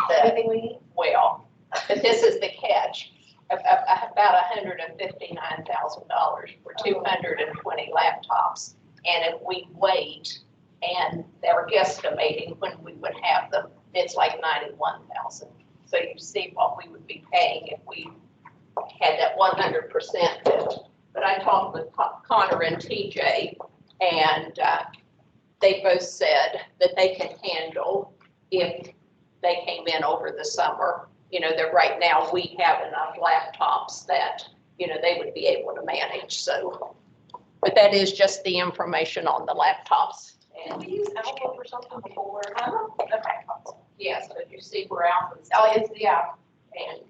Everything we need? Well, but this is the catch. About $159,000 for 220 laptops. And if we wait, and they're guesstimating when we would have them, it's like $91,000. So you see what we would be paying if we had that 100% bid. But I talked with Connor and TJ, and they both said that they can handle if they came in over the summer. You know, that right now we have enough laptops that, you know, they would be able to manage. So, but that is just the information on the laptops. And we used Outlook or something before. Okay. Yes, but you see we're out. Oh, it's, yeah. And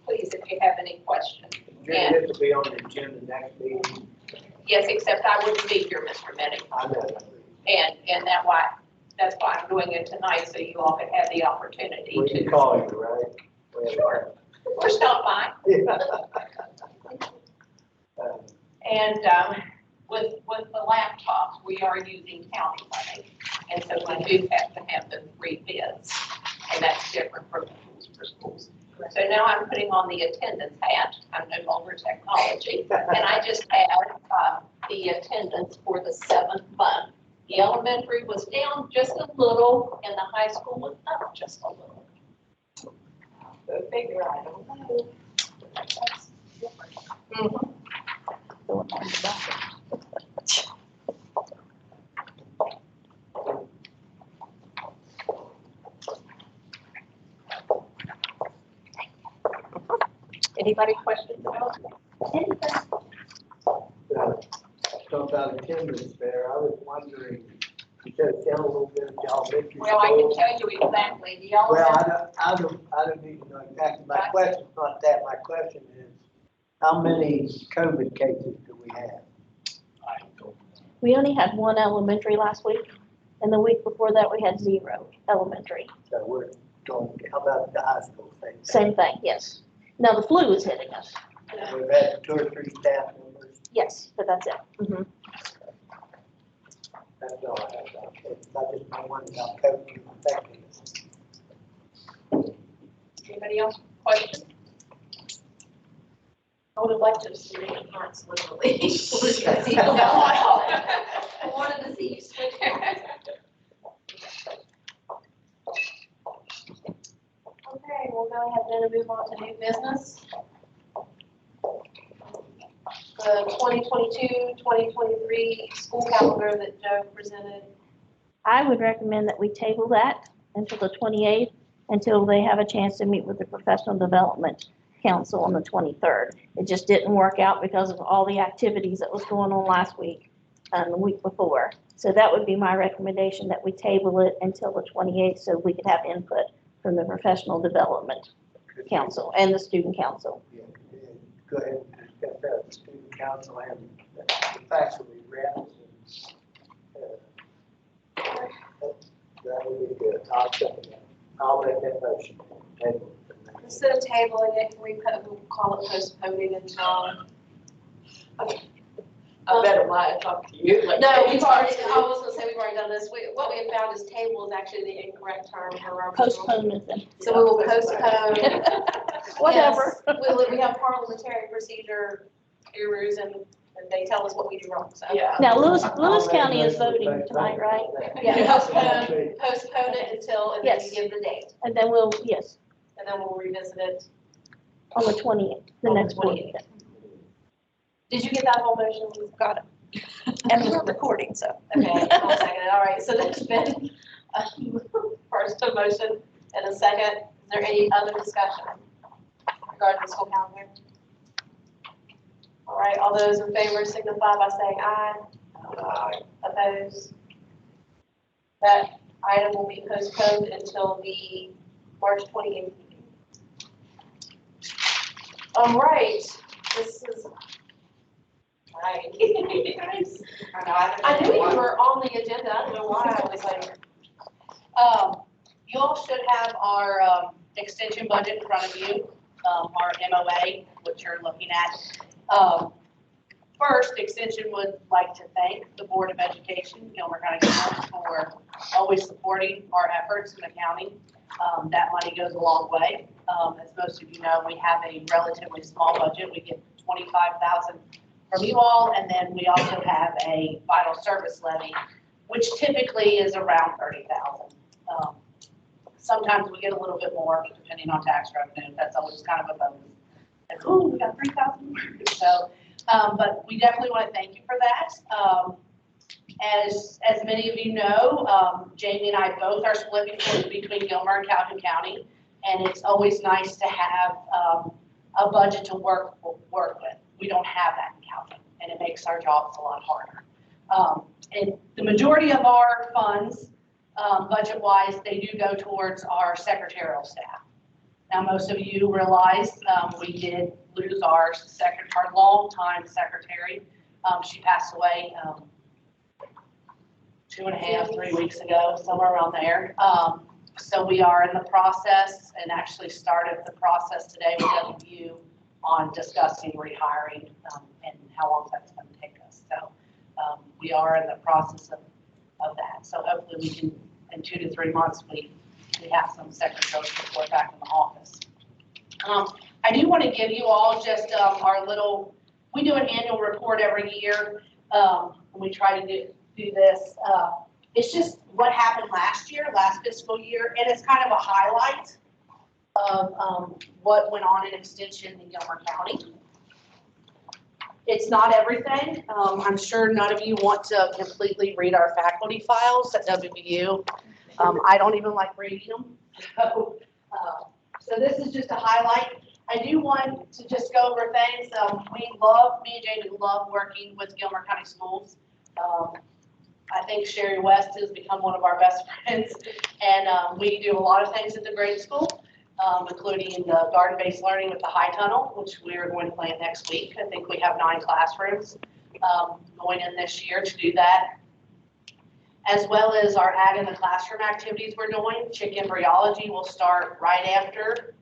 please, if you have any questions. You're going to be on the agenda next meeting. Yes, except I wouldn't be here, Mr. Minnie. I know. And that's why I'm doing it tonight, so you all could have the opportunity We to. can call you, right? Well, Sure. Or stop by. And with the laptops, we are using county money. And so we do have to have the 3 bids. And that's different from schools for schools. So now I'm putting on the attendance hat. I'm no longer technology. And I just have the attendance for the 7th month. The elementary was down just a little, and the high school was up just a little. Go figure, I don't know. Mhm. Anybody questions about anything? Talk about attendance there, I was wondering, you said down a little bit of the elementary Well, I can school. tell you exactly, the Well, elementary, I don't need to know exactly, my question's not that, my question is, how many COVID cases do we have? We only had one elementary last week, and the week before that, we had 0 elementary. So we're going, how about the high school thing? Same thing, yes. Now, the flu is hitting us. We've had 2 or 3 staff members, Yes, but that's it. Mhm. that's all I have, I just don't want about COVID infecting us. anybody else question? I would have liked to have seen your hearts literally. I wanted to see you switch. Okay, we'll go ahead then and move on to new business. The 2022-2023 school calendar that Joe presented. I would recommend that we table that until the 28th, until they have a chance to meet with the Professional Development Council on the 23rd. It just didn't work out because of all the activities that was going on last week and the week before. So that would be my recommendation, that we table it until the 28th so we could have input from the Professional Development Council and the Student Council. Yeah, go ahead and discuss that with the student council and the facts will be read. That would be good, I'll second that. I'll make that motion. Instead of tabling it, we'll call it postponing until. I better not talk to you. No, we've already, I was gonna say, we've already done this. What we have found is table is actually the incorrect term for our. Postpone it then. So we will postpone. Whatever. Yes, we have parliamentary procedure gurus and they tell us what we do wrong, so. Yeah. Now, Lewis County is voting tonight, right? Yeah, postpone it until, and then you Yes. give the date, And then we'll, yes, and then we'll revisit it. on the 28th, the On the next board. 28th. Did you get that whole motion? We've got it. And we're recording, so. Okay, I'll second it. All right, so there's been first a motion and a second. Is there any other discussion regarding the school calendar? All right, all those in favor signify by saying aye. Aye. Opposed? That item will be postponed until the March 28th meeting. All right, this is. Right. I knew you were on the agenda. I don't know why I was like. You all should have our extension budget in front of you, our MOA, which you're looking at. First, Extension would like to thank the Board of Education, Gilmer County Schools, for always supporting our efforts in the county. That money goes a long way. As most of you know, we have a relatively small budget. We get $25,000 from you all, and then we also have a vital service levy, which typically is around $30,000. Sometimes we get a little bit more, depending on tax revenue. That's always kind of a bonus. Like, ooh, we got $3,000. So, but we definitely want to thank you for that. As many of you know, Jamie and I both are split between Gilmer and Calhoun County, and it's always nice to have a budget to work with. We don't have that in Calhoun, and it makes our jobs a lot harder. And the majority of our funds, budget-wise, they do go towards our secretarial staff. Now, most of you realize we did lose our longtime secretary. She passed away 2.5, 3 weeks ago, somewhere around there. So we are in the process and actually started the process today with WU on discussing rehiring and how long that's going to take us. So we are in the process of that. So hopefully we can, in 2 to 3 months, we have some secretaries report back in the office. I do want to give you all just our little, we do an annual report every year. We try to do this. It's just what happened last fiscal year, and it's kind of a highlight of what went on in extension in Gilmer County. It's not everything. I'm sure none of you want to completely read our faculty files at WVU. I don't even like reading them. So this is just a highlight. I do want to just go over things. Me and Jaden love working with Gilmer County Schools. I think Sherry West has become one of our best friends, and we do a lot of things at the grade school, including the garden-based learning with the high tunnel, which we are going to plant next week. I think we have 9 classrooms going in this year to do that, as well as our ag in the classroom activities we're doing. Chick embryology will start right after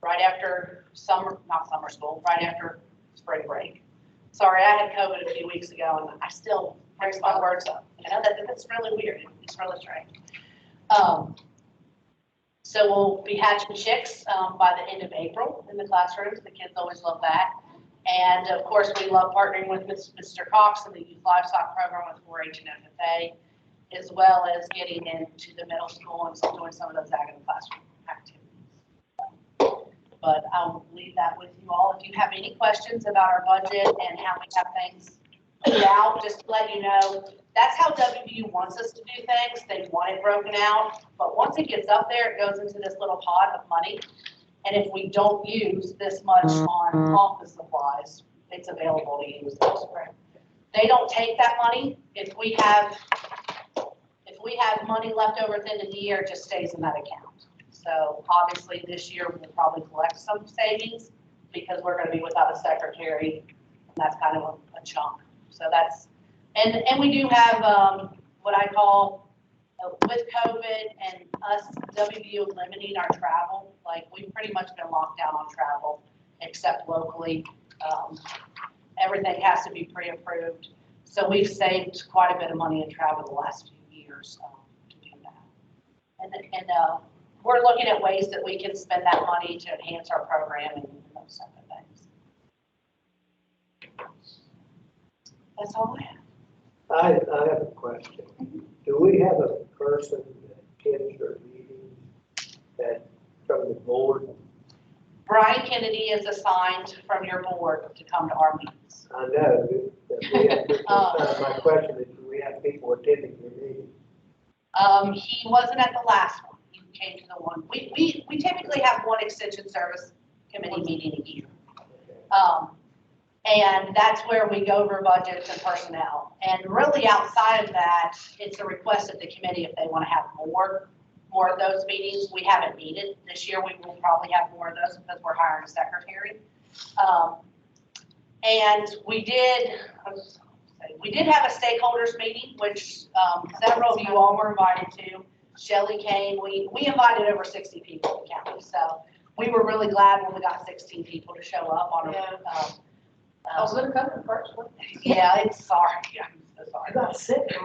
right after spring break. Sorry, I had COVID a few weeks ago and I still mix my words up. You know, that's really weird. It's really strange. So we'll be hatching chicks by the end of April in the classrooms. The kids always love that. And of course, we love partnering with Mr. Cox and the youth livestock program with 4-H and FFA, as well as getting into the middle school and doing some of those ag in the classroom activities. But I'll leave that with you all. If you have any questions about our budget and how we have things put out, just to let you know, that's how WVU wants us to do things. They want it broken out, but once it gets up there, it goes into this little pot of money. And if we don't use this much on office supplies, it's available to use elsewhere. They don't take that money. If we have money left over at the end of the year, it just stays in that account. So obviously this year we'll probably collect some savings because we're going to be without a secretary, and that's kind of a chunk. So that's, and we do have what I call, with COVID and us WVU limiting our travel, like we've pretty much been locked down on travel except locally. Everything has to be pre-approved. So we've saved quite a bit of money in travel the last few years to do that. And we're looking at ways that we can spend that money to enhance our programming and those type of things. That's all I have. I have a question. Do we have a person that attends your meetings that from the board? Brian Kennedy is assigned from your board to come to our meetings. I know that we have, my question is, do we have people attending your meetings? He wasn't at the last one. He came to the one. We typically have one extension service committee meeting a year. And that's where we go over budgets and personnel. And really outside of that, it's a request of the committee if they want to have more of those meetings. We haven't needed. This year we will probably have more of those because we're hiring a secretary. And we did have a stakeholders meeting, which several of you all were invited to. Shelley came. We invited over 60 people in the county. So we were really glad when we got 16 people to show up on a I was gonna come first one. yeah, it's sorry. I'm so sorry. I got sick.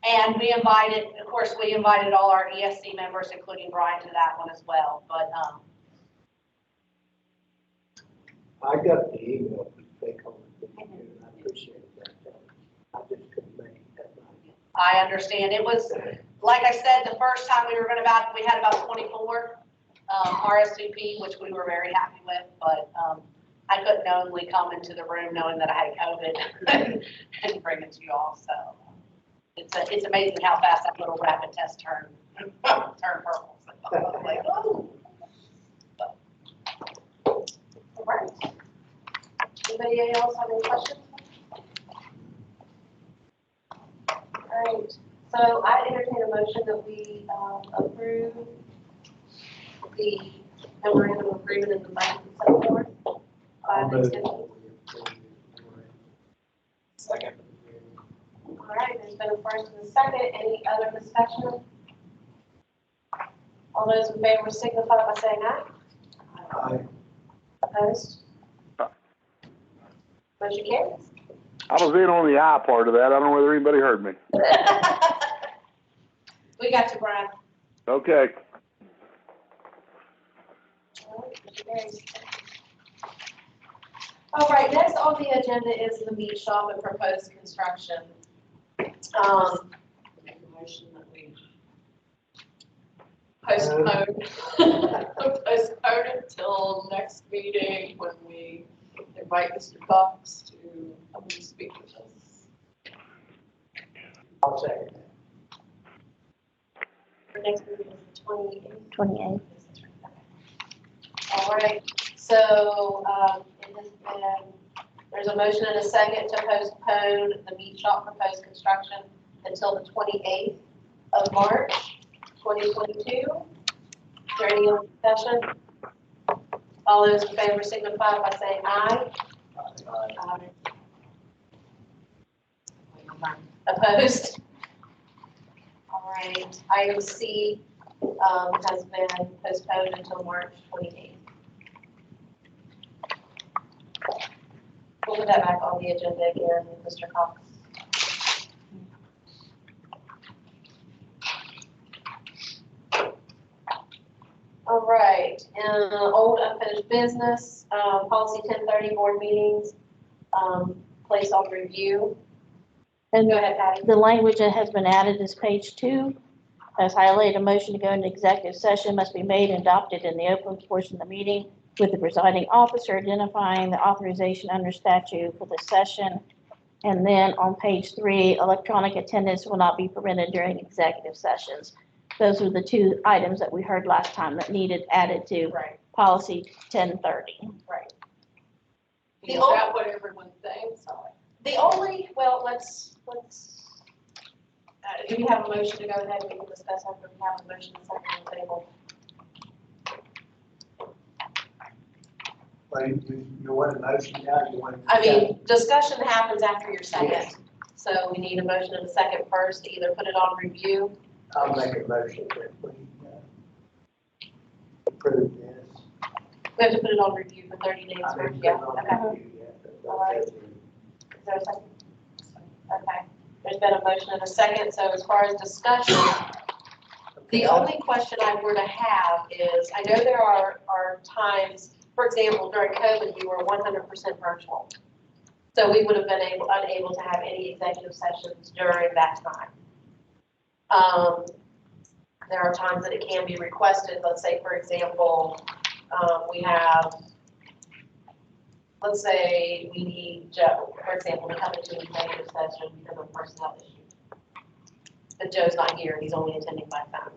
And we invited, of course, we invited all our ESC members, including Brian, to that one as well. But I got the email from stakeholders, and I appreciate that. I just couldn't make it that night. I understand. It was, like I said, the first time we had about 24 RSVP, which we were very happy with, but I couldn't knowingly come into the room knowing that I had COVID and bring it to you all. So it's amazing how fast that little rapid test turned purple. So I was like, oh. All right. Anybody else have any questions? All right. So I entertain a motion that we approve the memorandum of agreement in the budget and so forth. Second. All right, there's been a first and a second. Any other discussion? All those in favor signify by saying aye. Aye. Opposed? Motion carries. I was in on the I part of that. I don't know whether anybody heard me. We got you, Brian. Okay. All right, motion carries. All right, next on the agenda is the meat shop and proposed construction. Make a motion that we postpone until next meeting when we invite Mr. Cox to come and speak with us. I'll second that. Our next meeting is the 28th. 28th. All right, so, it has been, there's a motion and a second to postpone the meat shop proposed construction until the 28th of March, 2022. Is there any other discussion? All those in favor signify by saying aye. Aye. Opposed? All right, item C, has been postponed until March 28th. We'll put that back on the agenda again, Mr. Cox. All right, and old unfinished business, policy 1030 board meetings, placed on review. And Go ahead, Patty. the language that has been added is page 2. As highlighted, a motion to go into executive session must be made and adopted in the open portion of the meeting with the presiding officer identifying the authorization under statute for the session. And then on page 3, electronic attendance will not be permitted during executive sessions. Those were the 2 items that we heard last time that needed added to Right. policy 1030. Right. Is that what everyone thinks? The only, well, let's, do we have a motion to go ahead and we can discuss after we have a motion second on the table? Well, you want a motion now, you want? I mean, discussion happens after your second. So we need a motion and a second first to either put it on review. I'll make a motion that we approve this. We have to put it on review for 30 days. I mean, Yeah, put it okay. on review, yeah, but All right. that's- Is there a second? Okay. There's been a motion and a second. So as far as discussion, the only question I were to have is, I know there are times, for example, during COVID, we were 100% virtual. So we would have been unable to have any executive sessions during that time. There are times that it can be requested. Let's say, for example, we have, let's say we need Joe, for example, to come into an executive session because of a personnel issue. But Joe's not here, he's only attending by phone.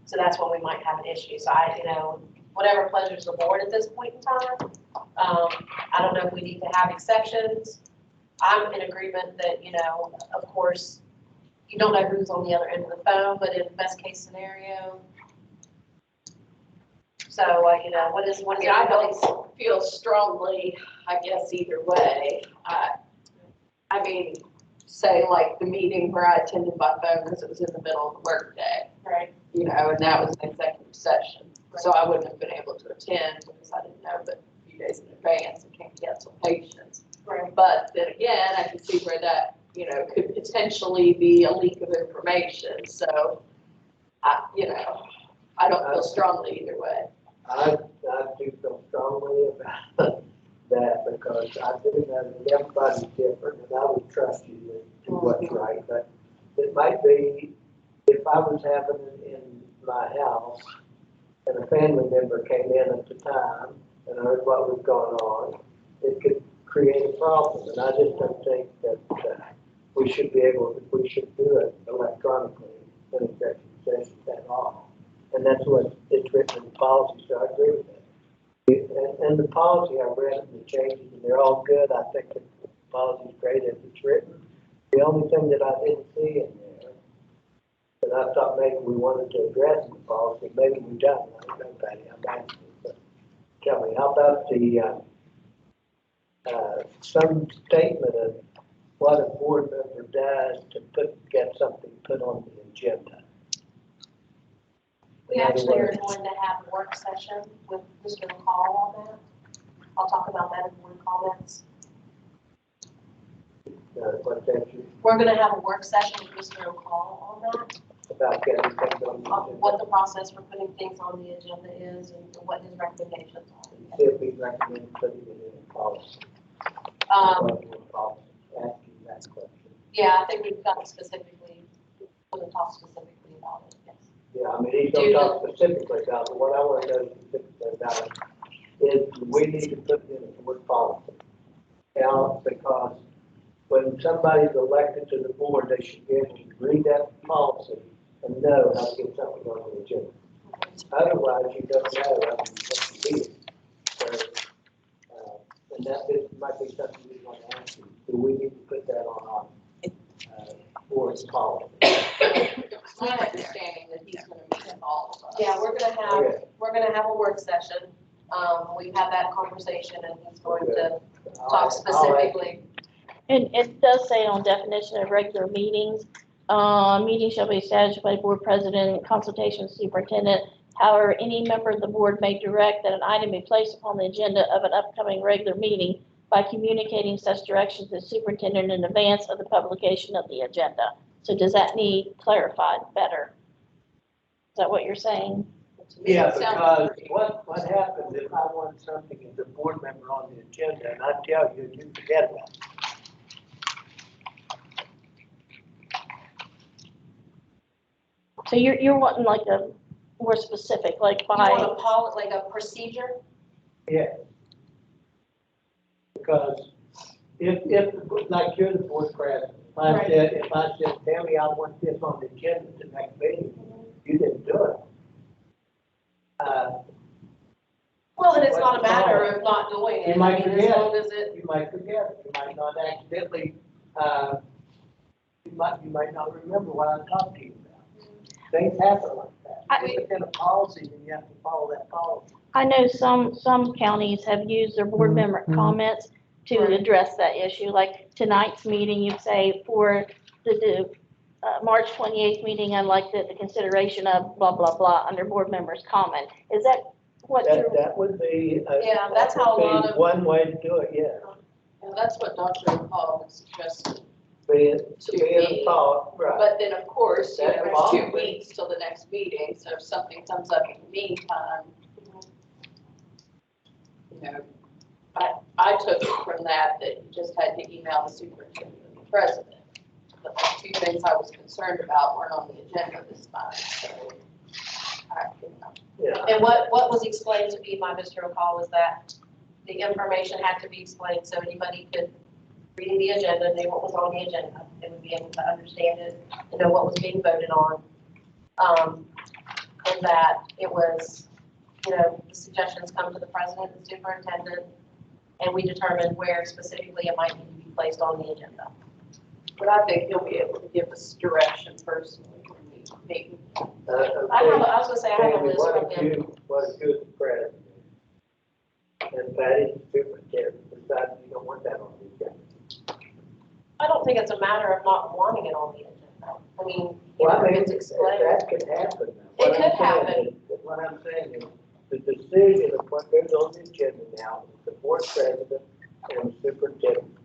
So that's when we might have an issue. So whatever pleasures the board at this point in time. I don't know if we need to have exceptions. I'm in agreement that, of course, you don't know who's on the other end of the phone, but in the best case scenario. So, what is I don't feel strongly, I guess, either way. I mean, say like the meeting where I attended by phone because it was in the middle of the workday, right? And that was an executive session. So I wouldn't have been able to attend because I didn't know but a few days in advance and can't cancel patients. Right. But then again, I can see where that, could potentially be a leak of information. So, I don't feel strongly either way. I do feel strongly about that because I do know that everybody's different and I would trust you to do what's right. But it might be, if I was having it in my house and a family member came in at the time and heard what was going on, it could create a problem. And I just don't think that we should do it electronically in executive session at all. And that's what it's written in the policy, so I agree with that. And the policy, I read it, the changes, and they're all good. I think the policy is great as it's written. The only thing that I didn't see in there, that I thought maybe we wanted to address in the policy, maybe we don't. I don't know, Patty, I'm asking you, but tell me, how about the, some statement of what a board member does to get something put on the agenda? We actually are going to have a work session with Mr. McCall on that. I'll talk about that in board comments. What's that? We're going to have a work session with Mr. McCall on that. about getting things on the agenda. what the process for putting things on the agenda is and what his recommendations are. See if we recommend putting it in a policy. Asking that question. Yeah, I think we've got specifically, we're going to talk specifically about it, yes. Yeah, I mean, he's gonna talk specifically about it, what I wanna know specifically about it is, we need to put in a board policy. Now, because when somebody's elected to the board, they should be able to read that policy and know how to get something on the agenda. Otherwise, you don't know how to do it. So, and that might be something we want to ask you, do we need to put that on our, board's policy? It's my understanding that he's gonna meet with all of us. Yeah, we're gonna have a work session. We've had that conversation and he's going to talk specifically. And it does say on definition of regular meetings, meetings shall be established by board president in consultation with superintendent. However, any member of the board may direct that an item be placed upon the agenda of an upcoming regular meeting by communicating such directions to the superintendent in advance of the publication of the agenda. So does that need clarified better? Is that what you're saying? Yeah, because what happens if I want something as a board member on the agenda and I tell you, you forget about it? So you're wanting like a more specific, like You want by, like a procedure? Yeah. Because if, like you're the board president, if I said, Tammy, I want this on the agenda the next meeting, you didn't do it. Well, then it's not a matter of not doing it. You might I mean, forget. as long as it, You might forget, you might not accidentally, you might not remember what I talked to you about. Things happen like that. If it's in a policy, then you have to follow that policy. I know some counties have used their board member comments to address that issue. Like tonight's meeting, you'd say for the March 28th meeting, I'd like the consideration of blah, blah, blah under board members' comment. Is that what you're? That would be. Yeah, that's how a lot of- One way to do it, yeah. And that's what Dr. Paul suggested. Being a thought, right. But then, of course, you know, That's there's possible. 2 weeks till the next meeting, so if something comes up in the meantime, you know, I took it from that you just had to email the superintendent and the president. But the 2 things I was concerned about weren't on the agenda this time, so Yeah. and what was explained to me by Mr. O'Call was that the information had to be explained so anybody could read the agenda, knew what was on the agenda, they would be able to understand it, and know what was being voted on. And that it was, you know, the suggestions come to the president and superintendent, and we determine where specifically it might need to be placed on the agenda. but I think he'll be able to give us direction personally when we meet. I was gonna say, I have a list from him. What if you're the president? And Patty, the superintendent, decides you don't want that on the agenda. I don't think it's a matter of not wanting it on the agenda. I mean, Well, I mean, it's explained. that could happen. It What I'm could saying happen. is- What I'm saying is, the decision of what goes on the agenda now, is the board president and superintendent.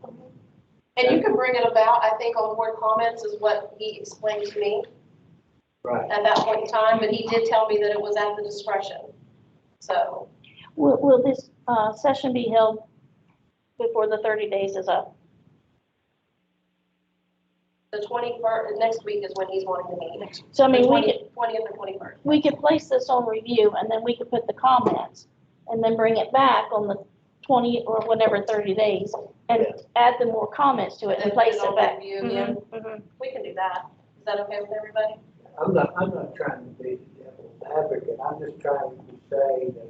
And you can bring it about, I think, on board comments is what he explained to me Right. at that point in time, but he did tell me that it was at the discretion. So, Will this session be held before the 30 days is up? the 21st, next week is when he's wanting to meet. So I mean, we could, 20th or 21st. we could place this on review and then we could put the comments and then bring it back on the 20 or whatever 30 days and add the more comments to it and place put it on back. review again. Mhm. We can do that. Is that okay with everybody? I'm not trying to be the devil's advocate, I'm just trying to say that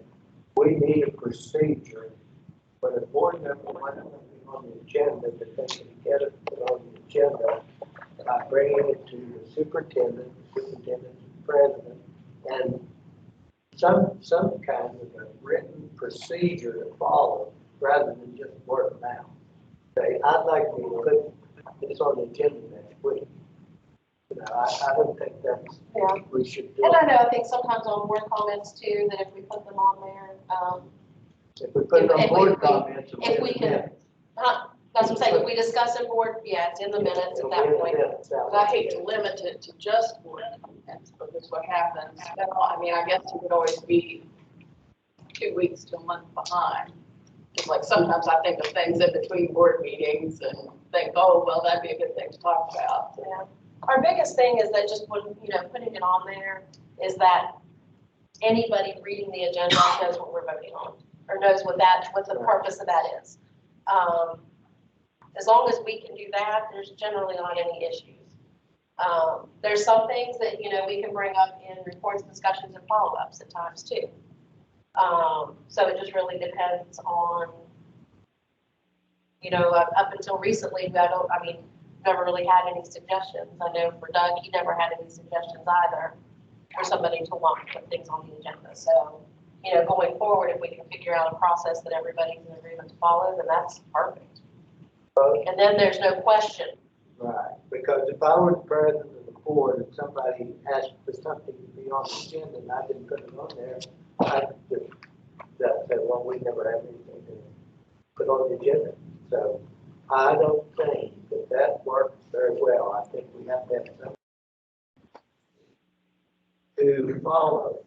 we need a procedure when a board member wants something on the agenda, that they can get it put on the agenda by bringing it to the superintendent, the president, and some kind of a written procedure to follow, rather than just word of mouth. Say, I'd like to put this on the agenda next week. You know, I don't think that's, Yeah. we should do And I it. know, I think sometimes on board comments too, that if we put them on there, If we put it on if we- board comments. if we can- That's what I'm saying, if we discuss in board, yeah, it's in the minutes at that point. But I hate to limit it to just board comments, because what happens, I mean, I guess you could always be 2 weeks to a month behind. It's like sometimes I think of things in between board meetings and think, oh, well, that'd be a good thing to talk about. Yeah. Our biggest thing is that just putting it on there is that anybody reading the agenda knows what we're voting on, or knows what the purpose of that is. As long as we can do that, there's generally not any issues. There's some things that, we can bring up in reports, discussions, and follow-ups at times too. So it just really depends on, up until recently, never really had any suggestions. I know for Doug, he never had any suggestions either for somebody to want to put things on the agenda. So, going forward, if we can figure out a process that everybody's in agreement to follow, then that's perfect. And then there's no question. Right, because if I were the president of the board and somebody asked for something to be on the agenda and I didn't put it on there, I'd just say, well, we never have anything to put on the agenda. So I don't think that works very well. I think we have to have something to follow.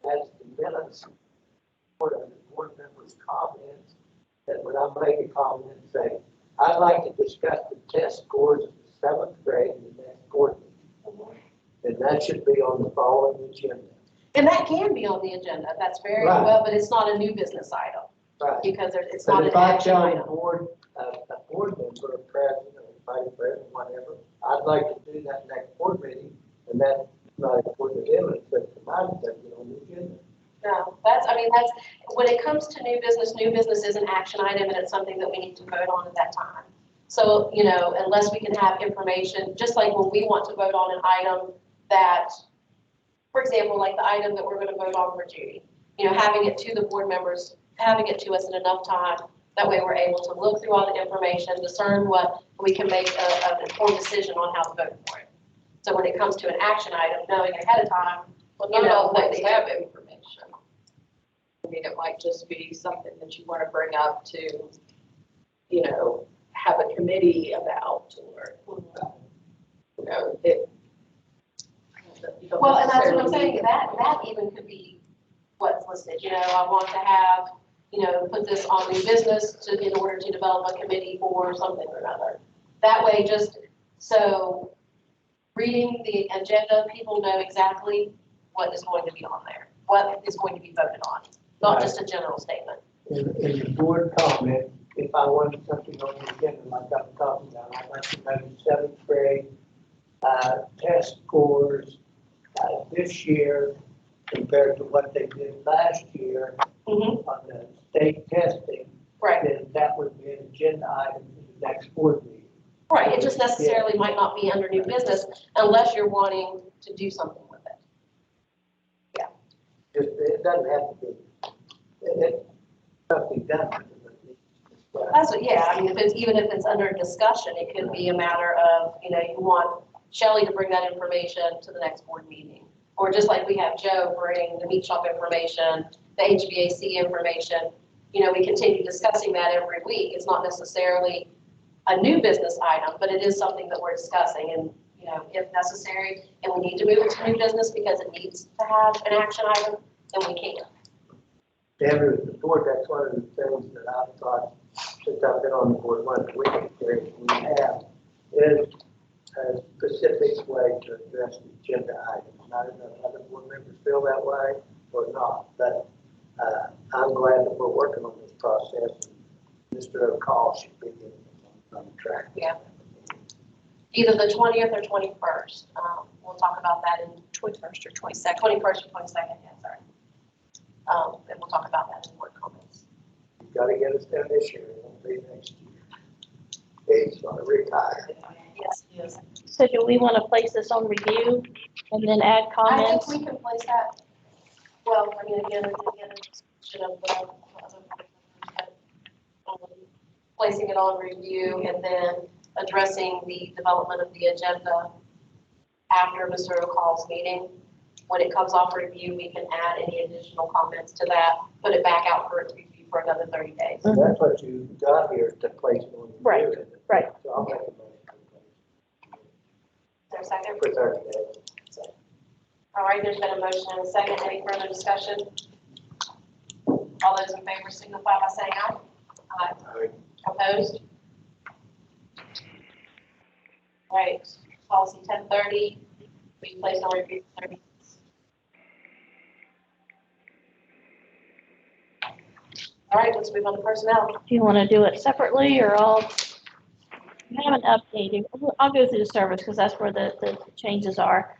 That's the minutes, board members' comments, that when I make a comment, say, I'd like to discuss the test scores of the 7th grade in the next board meeting. And that should be on the following agenda. And that can be on the agenda. That's very Right. well, but it's not a new business item. Right. Because it's But not an if I action tell item. a board member, a president, or vice president, whatever, I'd like to do that next board meeting, and that's not important to them, it's just the mind that get on the agenda. No, that's, when it comes to new business is an action item and it's something that we need to vote on at that time. So, unless we can have information, just like when we want to vote on an item that, for example, like the item that we're going to vote on for Judy, having it to the board members, having it to us in enough time, that way we're able to look through all the information, discern what we can make an informed decision on how to vote for it. So when it comes to an action item, knowing ahead of time, Well, not all what things have information. I mean, it might just be something that you want to bring up to, have a committee about, or, it. You don't Well, and that's what I'm necessarily saying, need that even could be what's listed, I want to have, put this on new business in order to develop a committee for something or another. That way, just so reading the agenda, people know exactly what is going to be on there, what is going to be voted on, not just a general statement. In the board comment, if I wanted something on the agenda, like I'm talking about, I'd like to know the 7th grade test scores this year compared to what they did last year on the state testing. Right. Then that would be an agenda item for the next board meeting. Right, it just necessarily might not be under new business unless you're wanting to do something with it. It doesn't have to be, it must be done. That's what, yeah, even if it's under discussion, it could be a matter of, you want Shelley to bring that information to the next board meeting. Or just like we have Joe bring the meat shop information, the HVAC information, we continue discussing that every week. It's not necessarily a new business item, but it is something that we're discussing and, if necessary, and we need to move it to new business because it needs to have an action item, then we can. Every board, that's one of the things that I've thought since I've been on the board, one of the weakest areas we have is a specific way to address the agenda items. I don't know if other board members feel that way or not, but I'm glad that we're working on this process. Mr. O'Call should be on track. Yeah. Either the 20th or 21st. We'll talk about that in 21st or 22nd. 21st or 22nd, yeah, sorry. And we'll talk about that in board comments. You've got to get us done this year, it won't be next year. He's going to retire. Yes, yes. So do we want to place this on review and then add I comments? think we can place that, well, again, should have, placing it on review and then addressing the development of the agenda after Mr. O'Call's meeting. When it comes off review, we can add any additional comments to that, put it back out for its review for another 30 days. So that's what you got here to place it on the Right, year. right. So I'll make a motion Is there a second? for 30 days. All right, there's been a motion and a second. Any further discussion? All those in favor signify by saying aye. Aye. Opposed? All right, policy 1030, we placed on review for 30. All right, let's move on to personnel. Do you want to do it separately or all? I haven't updated. I'll go through the service because that's where the changes are.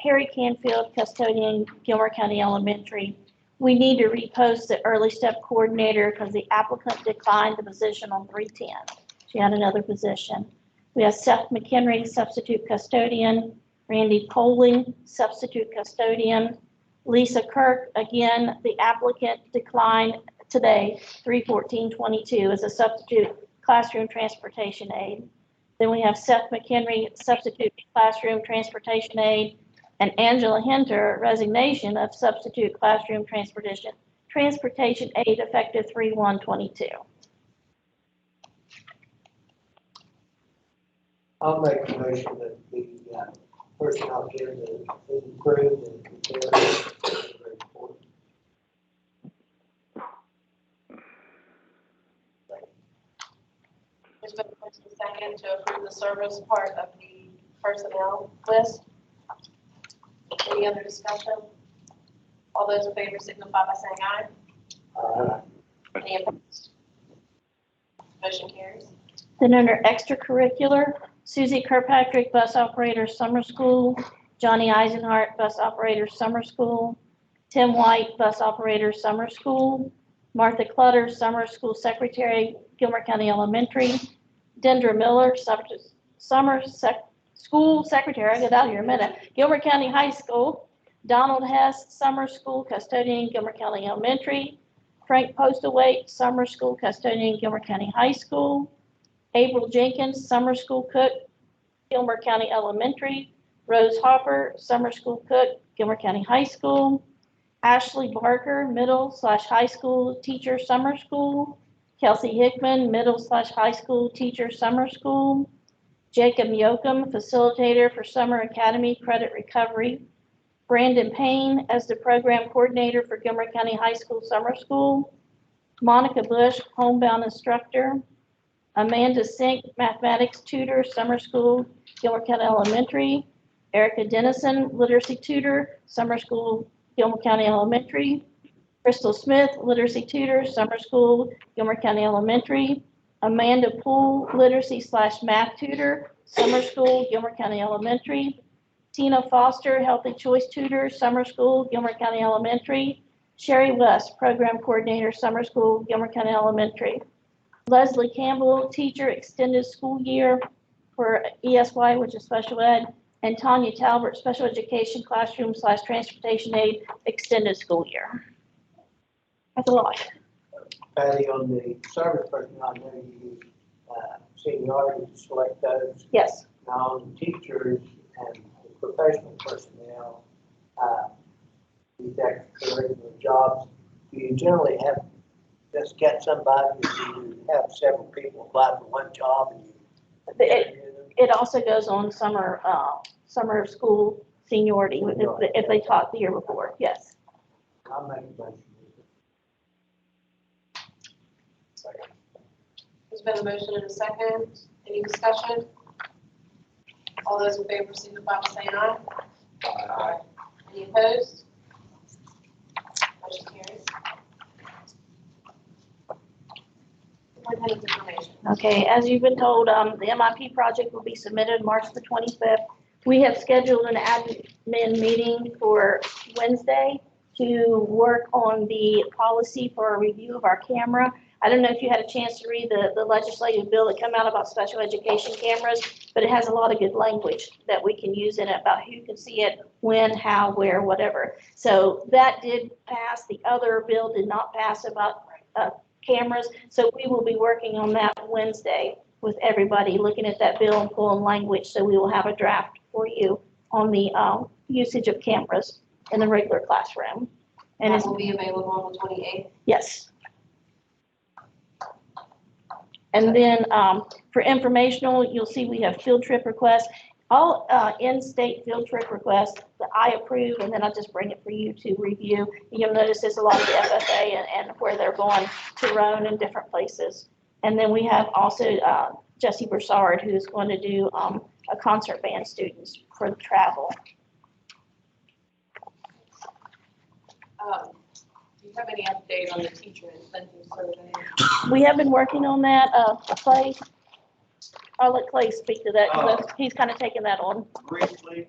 Harry Canfield, custodian, Gilmer County Elementary. We need to repost the early step coordinator because the applicant declined the position on 310. She had another position. We have Seth McHenry, substitute custodian, Randy Poling, substitute custodian, Lisa Kirk, again, the applicant declined today, 3/14/22, as a substitute classroom transportation aide. Then we have Seth McHenry, substitute classroom transportation aide, and Angela Hinter, resignation of substitute classroom transportation aide effective 3/1/22. I'll make a motion that the personnel here is improved and considered very important. There's been a motion and a second to approve the service part of the personnel list. Any other discussion? All those in favor signify by saying aye. Any opposed? Motion carries. Then under extracurricular, Susie Kirkpatrick, bus operator, summer school, Johnny Eisenhart, bus operator, summer school, Tim White, bus operator, summer school, Martha Clutter, summer school secretary, Gilmer County Elementary, Dendra Miller, school secretary, I get out here in a minute, Gilmer County High School, Donald Hess, summer school custodian, Gilmer County Elementary, Frank Postaway, summer school custodian, Gilmer County High School, April Jenkins, summer school cook, Gilmer County Elementary, Rose Hopper, summer school cook, Gilmer County High School, Ashley Barker, middle/high school teacher, summer school, Kelsey Hickman, middle/high school teacher, summer school, Jacob Yoakum, facilitator for Summer Academy Credit Recovery, Brandon Payne as the program coordinator for Gilmer County High School Summer School, Monica Bush, homebound instructor, Amanda Sink, mathematics tutor, summer school, Gilmer County Elementary, Erica Dennison, literacy tutor, summer school, Gilmer County Elementary, Crystal Smith, literacy tutor, summer school, Gilmer County Elementary, Amanda Poole, literacy/math tutor, summer school, Gilmer County Elementary, Tina Foster, healthy choice tutor, summer school, Gilmer County Elementary, Sherry West, program coordinator, summer school, Gilmer County Elementary, Leslie Campbell, teacher, extended school year for ESY, which is special ed, and Tanya Talbert, special education classroom/transportation aide, extended school year. That's a lot. Patty, on the service personnel, I know you use seniority to select those. Yes. Now, on the teachers and the professional personnel, these extracurricular jobs, do you generally have just get somebody, or do you have several people apply for one job and you? It also goes on summer school seniority if they taught the year before, yes. I'll make a motion. There's been a motion and a second. Any discussion? All those in favor signify by saying aye. Aye. Any opposed? Motion carries. Superintendent's information. Okay, as you've been told, the MIP project will be submitted March the 25th. We have scheduled an admin meeting for Wednesday to work on the policy for a review of our camera. I don't know if you had a chance to read the legislative bill that came out about special education cameras, but it has a lot of good language that we can use in it about who can see it, when, how, where, whatever. So that did pass. The other bill did not pass about cameras. So we will be working on that Wednesday with everybody, looking at that bill and pulling language. So we will have a draft for you on the usage of cameras in the regular classroom. And That it's, will be available on the 28th. yes. And then, for informational, you'll see we have field trip requests, all, in-state field trip requests that I approve, and then I just bring it for you to review. You'll notice there's a lot of the FFA and where they're going to Roan and different places. And then we have also, Jesse Broussard, who's going to do, a concert band students for the travel. Do you have any update on the teacher incentive survey? We have been working on that, Clay. I'll let Clay speak to that, because he's kind of taken that on. Briefly,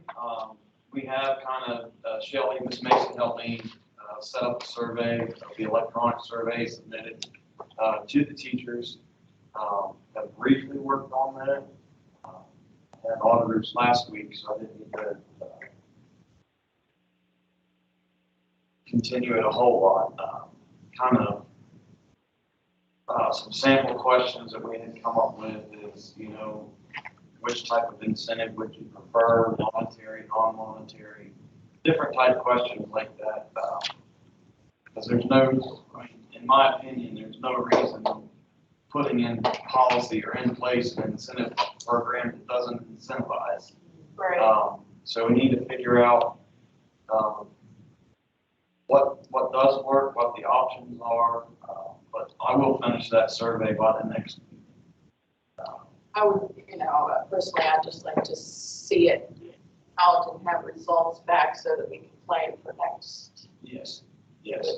we have kind of, Shelley, Ms. Mason helped me set up the survey, the electronic survey submitted to the teachers. Have briefly worked on that. Had auditors last week, so I didn't need to continue it a whole lot. Kind of some sample questions that we had come up with is, you know, which type of incentive would you prefer, monetary, non-monetary, different type questions like that. Because there's no, I mean, in my opinion, there's no reason putting in policy or in place an incentive program that doesn't incentivize. Right. So we need to figure out what does work, what the options are. But I will finish that survey by the next meeting. I would, personally, I'd just like to see it out and have results back so that we can plan for next Yes.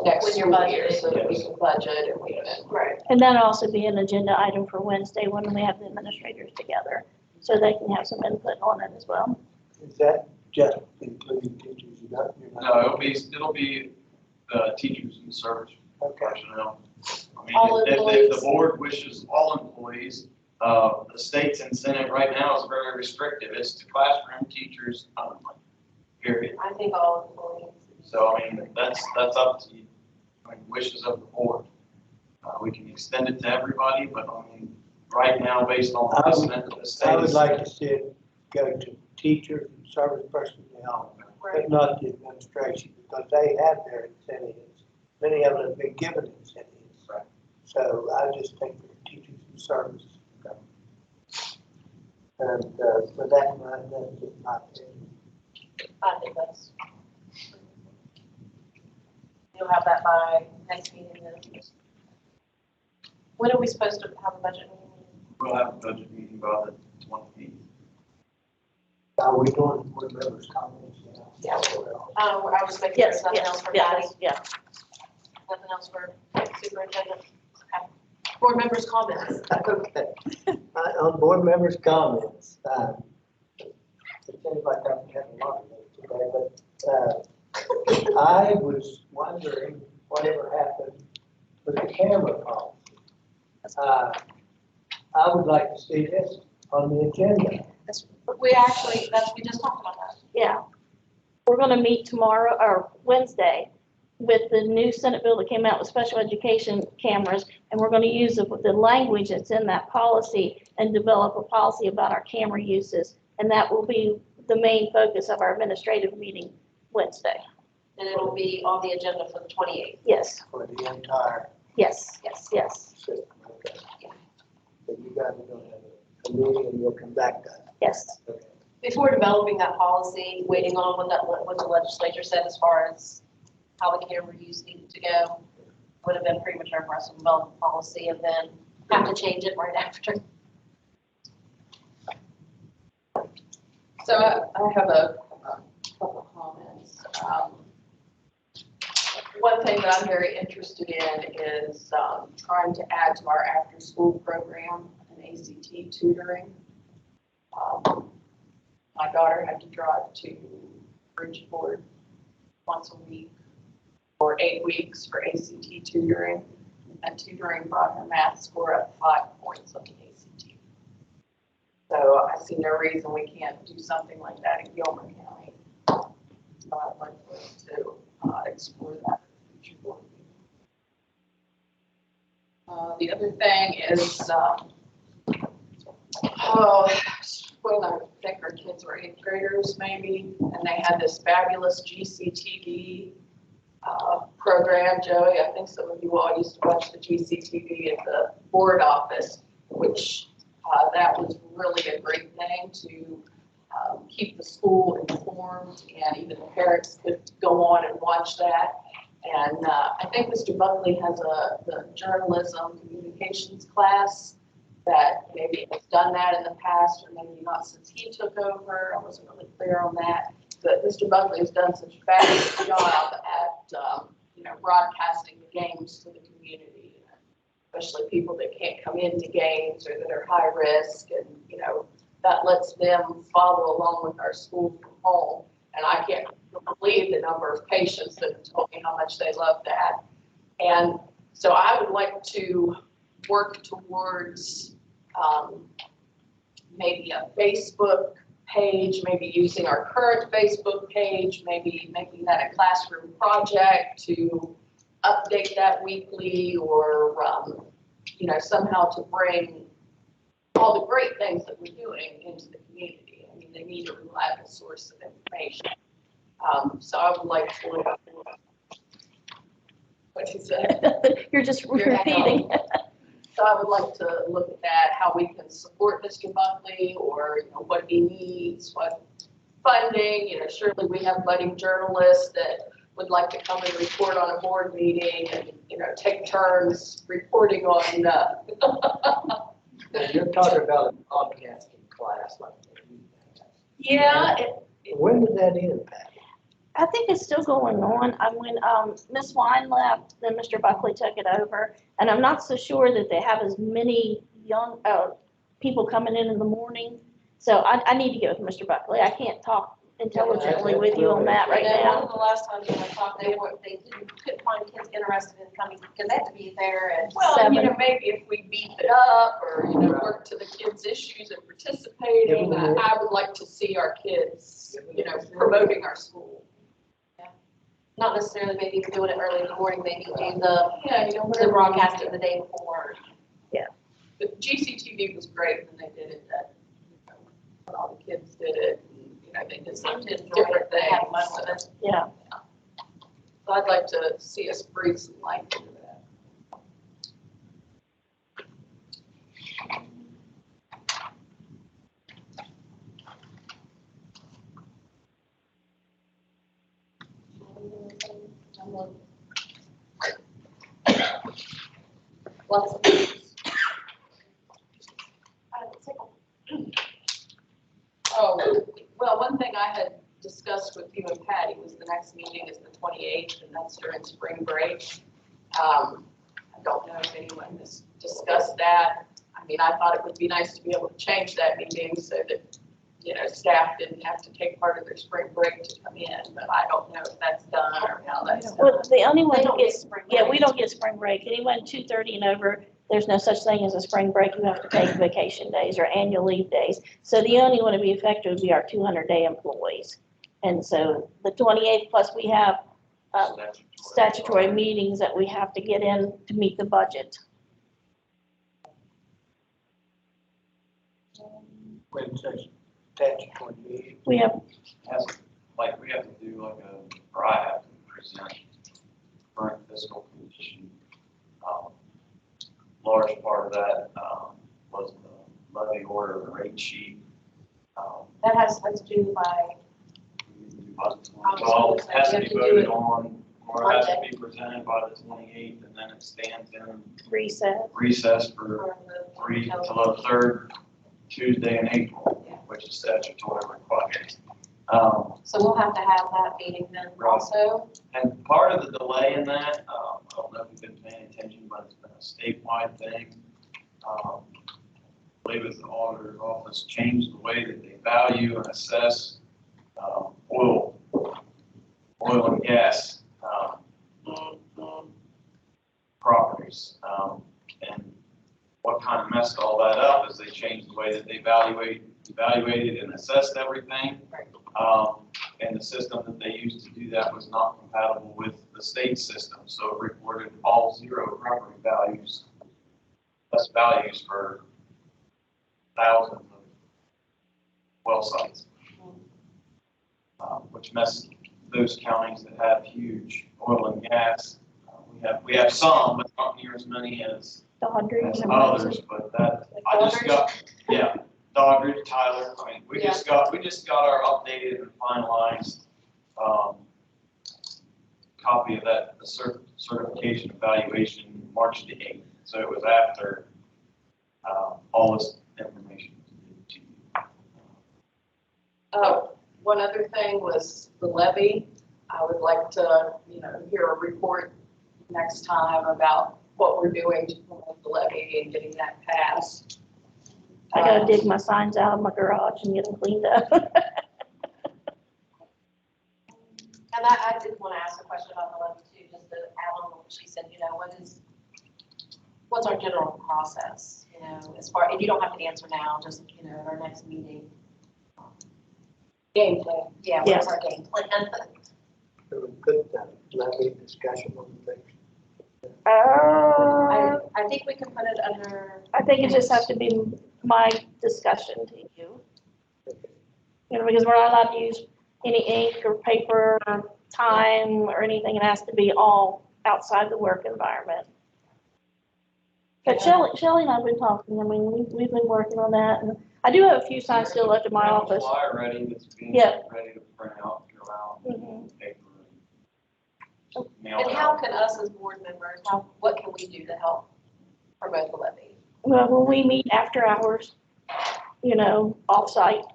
next When your school budget year, is. so that we can budget and we can. Right. And that'll also be an agenda item for Wednesday when we have the administrators together, so they can have some input on it as well. Is that just including teachers? No, it'll be the teachers and service personnel. I mean, All if the employees. board wishes all employees, the state's incentive right now is very restrictive. It's to classroom teachers only, period. I think all employees. So, I mean, that's up to you, I mean, wishes of the board. We can extend it to everybody, but I mean, right now, based on the precedent of the state. I would like to see it go to teachers and service personnel, but not the administration, because they have their incentives. Many of them have been given incentives. Right. So I just think for teachers and service. And for that, that's just my opinion. I think that's. You'll have that by next meeting then. When are we supposed to have a budget meeting? We'll have a budget meeting by the 28th. Are we doing board members' comments? Yeah. I was thinking there's Yes, nothing yes, else for yeah, Patty, yeah. nothing else for superintendent. Okay. Board members' comments. Okay. On board members' comments, it seems like I've had a lot of those today, but I was wondering whatever happened with the camera policy. I would like to see this on the agenda. We just talked about that. Yeah. We're gonna meet tomorrow or Wednesday with the new Senate bill that came out with special education cameras. And we're gonna use the language that's in that policy and develop a policy about our camera uses. And that will be the main focus of our administrative meeting Wednesday. And it'll be on the agenda for the 28th. Yes, For the entire yes, yes, system. Okay. So you guys are gonna have a meeting and you'll come back to that. yes. Okay. Before developing that policy, waiting on what the legislature said as far as how the camera use needed to go, would have been premature for us to develop a policy and then have to change it right after. So I have a couple comments. One thing that I'm very interested in is trying to add to our after-school program an ACT tutoring. My daughter had to drive to Bridgeport once a week for 8 weeks for ACT tutoring. And tutoring brought her math score up 5 points on the ACT. So I see no reason we can't do something like that in Gilmer County. So I'd like to explore that in the future. The other thing is, when I think our kids were 8th graders maybe, and they had this fabulous GCTV program. Joey, I think some of you all used to watch the GCTV at the board office. which that was really a great thing to keep the school informed, and even the parents could go on and watch that. And I think Mr. Buckley has the journalism communications class that maybe has done that in the past, or maybe not since he took over. I wasn't really clear on that. But Mr. Buckley has done such a fabulous job at, broadcasting the games to the community, especially people that can't come into games or that are high risk, and, that lets them follow along with our school from home. And I can't believe the number of patients that have told me how much they love that. And so I would like to work towards maybe a Facebook page, maybe using our current Facebook page, maybe making that a classroom project to update that weekly, or, somehow to bring all the great things that we're doing into the community. I mean, they need a reliable source of information. So I would like to, what you said? You're just repeating. So I would like to look at that, how we can support Mr. Buckley, or, what he needs, what funding, surely we have budding journalists that would like to come and report on a board meeting and, take turns reporting on, Now, you're talking about a podcasting class like that. yeah, When did that end, Pat? I think it's still going on. When Miss Wine left, then Mr. Buckley took it over. And I'm not so sure that they have as many young people coming in the morning. So I need to get with Mr. Buckley. I can't talk intelligently with you on that right One now. of the last times when I talked, they couldn't find kids interested in coming, because they have to be there at, well, Seven. Maybe if we beef it up, or, work to the kids' issues and participating, I would like to see our kids, promoting our school. Not necessarily maybe doing it early in the morning, maybe do the broadcasting the day before. Yeah. But GCTV was great when they did it, that, when all the kids did it, and, they did some different things. Yeah. So I'd like to see us breathe some life into that. Lots of things. Oh, well, one thing I had discussed with you and Patty was the next meeting is the 28th, and that's during spring break. I don't know if anyone has discussed that. I mean, I thought it would be nice to be able to change that meeting so that, staff didn't have to take part of their spring break to come in, but I don't know if that's done or how that's done. Well, the only one They who don't get gets, spring yeah, break. we don't get spring break. Anyone 2:30 and over, there's no such thing as a spring break. You have to take vacation days or annual leave days. So the only one to be affected would be our 200-day employees. And so the 28th, plus we have statutory meetings that we have to get in to meet the budget. When such statutory meeting? We have, We have to do or I have to present current fiscal condition. Large part of that, was the levy order, the rate sheet. That has to do by, Well, it has to be voted on, or it has to be presented by the 28th, and then it stands in recess for till the third Tuesday in April, which is statutory required. So we'll have to have that meeting then also. And part of the delay in that, I don't know if you've been paying attention, but it's been a statewide thing. I believe it's the auditor's office changed the way that they value and assess oil and gas properties. And what kind of messed all that up is they changed the way that they evaluated and assessed everything. And the system that they used to do that was not compatible with the state system, so it reported all zero property values, less values for thousands of well sites, which messed those counties that have huge oil and gas. We have some, but not near as many as Dodgers There's and others, but that, I just got, yeah, Dodgers, Tyler, I mean, we just got our updated and finalized, copy of that, the certification evaluation March the 8th. So it was after, all this information. One other thing was the levy. I would like to, hear a report next time about what we're doing to promote the levy and getting that passed. I gotta dig my signs out of my garage and get them cleaned up. And I did want to ask a question about the levy too, just to add on what she said, what's our general process, as far, and you don't have to answer now, just, at our next meeting. Game plan. Yeah, what's our game plan? So we put that levy discussion on the thing. I think we can put it under. I think it just has to be my discussion to you. Because we're not allowed to use any ink or paper or time or anything. It has to be all outside the work environment. But Shelley and I've been talking. I mean, we've been working on that. And I do have a few signs still left in my office. Flyer ready, that's being ready to print out, go out, paper. And how can us as board members, what can we do to help promote the levy? Well, when we meet after hours, off-site,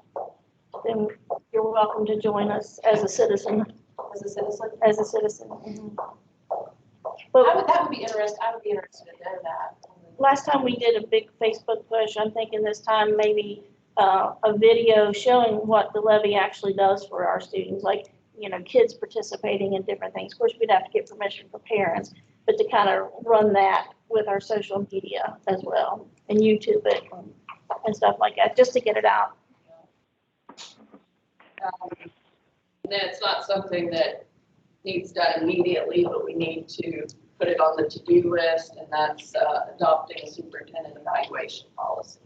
then you're welcome to join us as a citizen. As a citizen? As a citizen. Mm-hmm. That would be interesting. I would be interested to know that. Last time we did a big Facebook push, I'm thinking this time maybe a video showing what the levy actually does for our students, like, kids participating in different things. Of course, we'd have to get permission from parents, but to kind of run that with our social media as well and YouTube it and stuff like that, just to get it out. Then it's not something that needs done immediately, but we need to put it on the to-do list, and that's adopting a superintendent evaluation policy.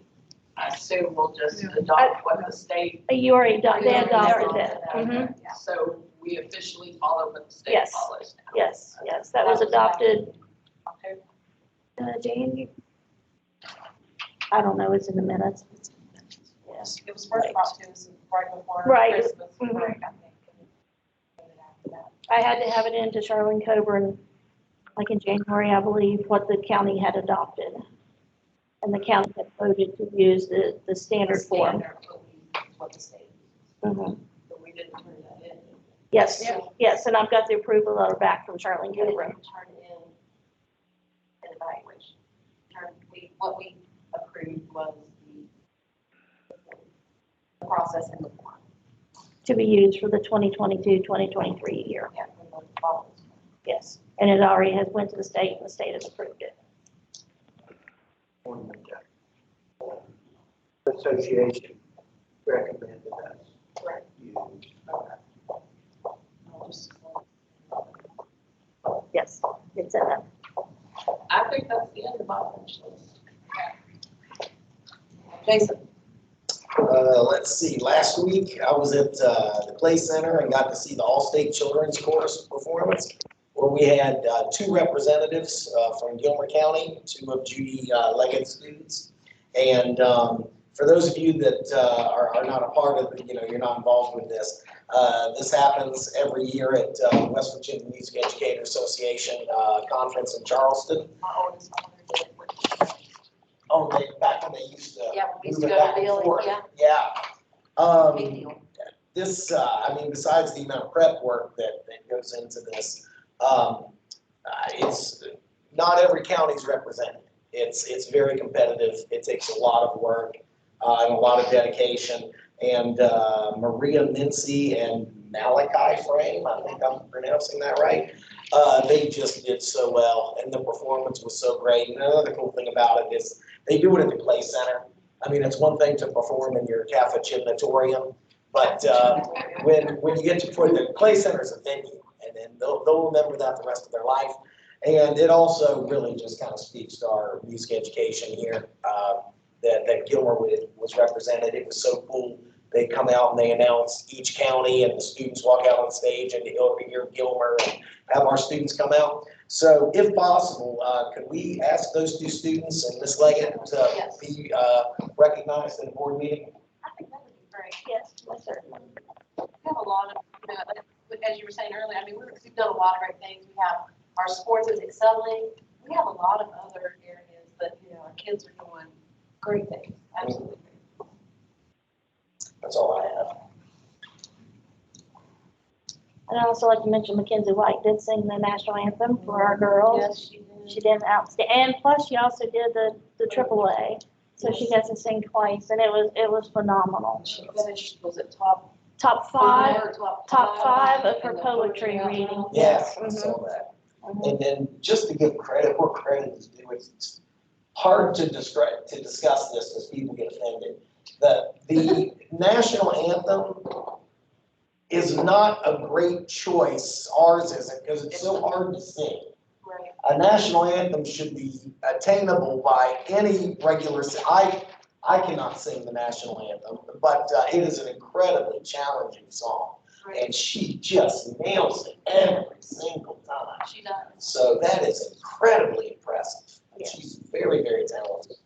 I assume we'll just adopt what the state. You already adopted it. Mm-hmm. So we officially follow what the state follows now. Yes, that was adopted. Jane, I don't know, it's in the minutes. Yes, it was first brought to us right before Christmas break, I think. I had to have it into Charlene Coburn, like in January, I believe, what the county had adopted. And the county had voted to use the standard form. What the state. Mm-hmm. But we didn't turn that in. Yes, and I've got the approval letter back from Charlene Coburn. Turn in an evaluation. What we approved was the process in the form. To be used for the 2022-2023 year. Yeah, for the following. Yes, and it already has went to the state, and the state has approved it. Association recommended us. Correct. Yes, it's in there. I think that's the end of my wish list. Jason. Let's see, last week I was at the Play Center and got to see the All-State Children's Chorus performance, where we had two representatives from Gilmer County, two of Judy Leggett's students. And for those of you that are not a part of it, you're not involved with this, this happens every year at West Virginia Music Educator Association conference in Charleston. My oldest daughter did it. Oh, back when they used to We used move to it go back to and Billy, forth. yeah. Big deal. This, besides the amount of prep work that goes into this, it's not every county's represented. It's very competitive. It takes a lot of work and a lot of dedication. And Maria Mincy and Malachi Frame, I think I'm pronouncing that right. They just did so well, and the performance was so great. And another cool thing about it is they do it at the Play Center. I mean, it's one thing to perform in your Cafe Gymnatorium, but when you get to put the Play Center as a venue, and then they'll remember that the rest of their life. And it also really just kind of speaks to our music education here, that Gilmer was represented. It was so cool. They come out and they announce each county, and the students walk out on stage and hear Gilmer and have our students come out. So if possible, could we ask those two students and Ms. Leggett to Yes. be recognized in a board meeting? I think that would be great. Yes, most certainly. We have a lot of, as you were saying earlier, I mean, we've done a lot of great things. We have, our sports is excelling. We have a lot of other areas that, our kids are doing great things, absolutely. That's all I have. And I'd also like to mention Mackenzie White did sing the national anthem for our girls. Yes, she did. She did outstanding, and plus she also did the AAA, so she got to sing twice, and it was phenomenal. She finished, was it top Top five or top five of her in the poetry poetry reading. round? Yes, I Mhm. saw that. Mhm. And then just to give credit where credit is due, it's hard to discuss this because people get offended. The national anthem is not a great choice, ours isn't, because it's so hard to sing. Right. A national anthem should be attainable by any regular, I cannot sing the national anthem, but it is an incredibly challenging song. Right. And she just nails it every single time. She does. So that is incredibly impressive. Yeah. She's very, very talented.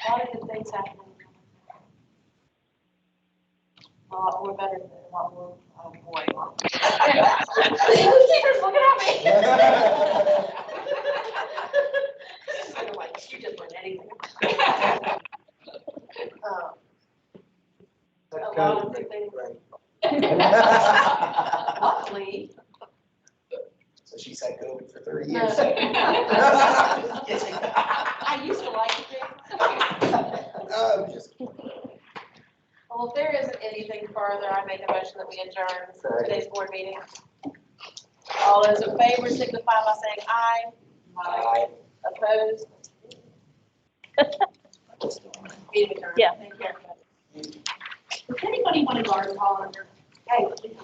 A lot of good things happening. A lot more better than what we're, oh boy. Teachers looking at me. I'm like, you just learned anything. A lot of good things. Luckily. So she's had COVID for 30 years. I used to like it. I'm just kidding. Well, if there isn't anything further, I make a motion that we adjourn today's board meeting. All those in favor signify by saying aye. Aye. Opposed? Meeting adjourned. Yeah. Thank you. Does anybody want a garden hall under? Hey, please.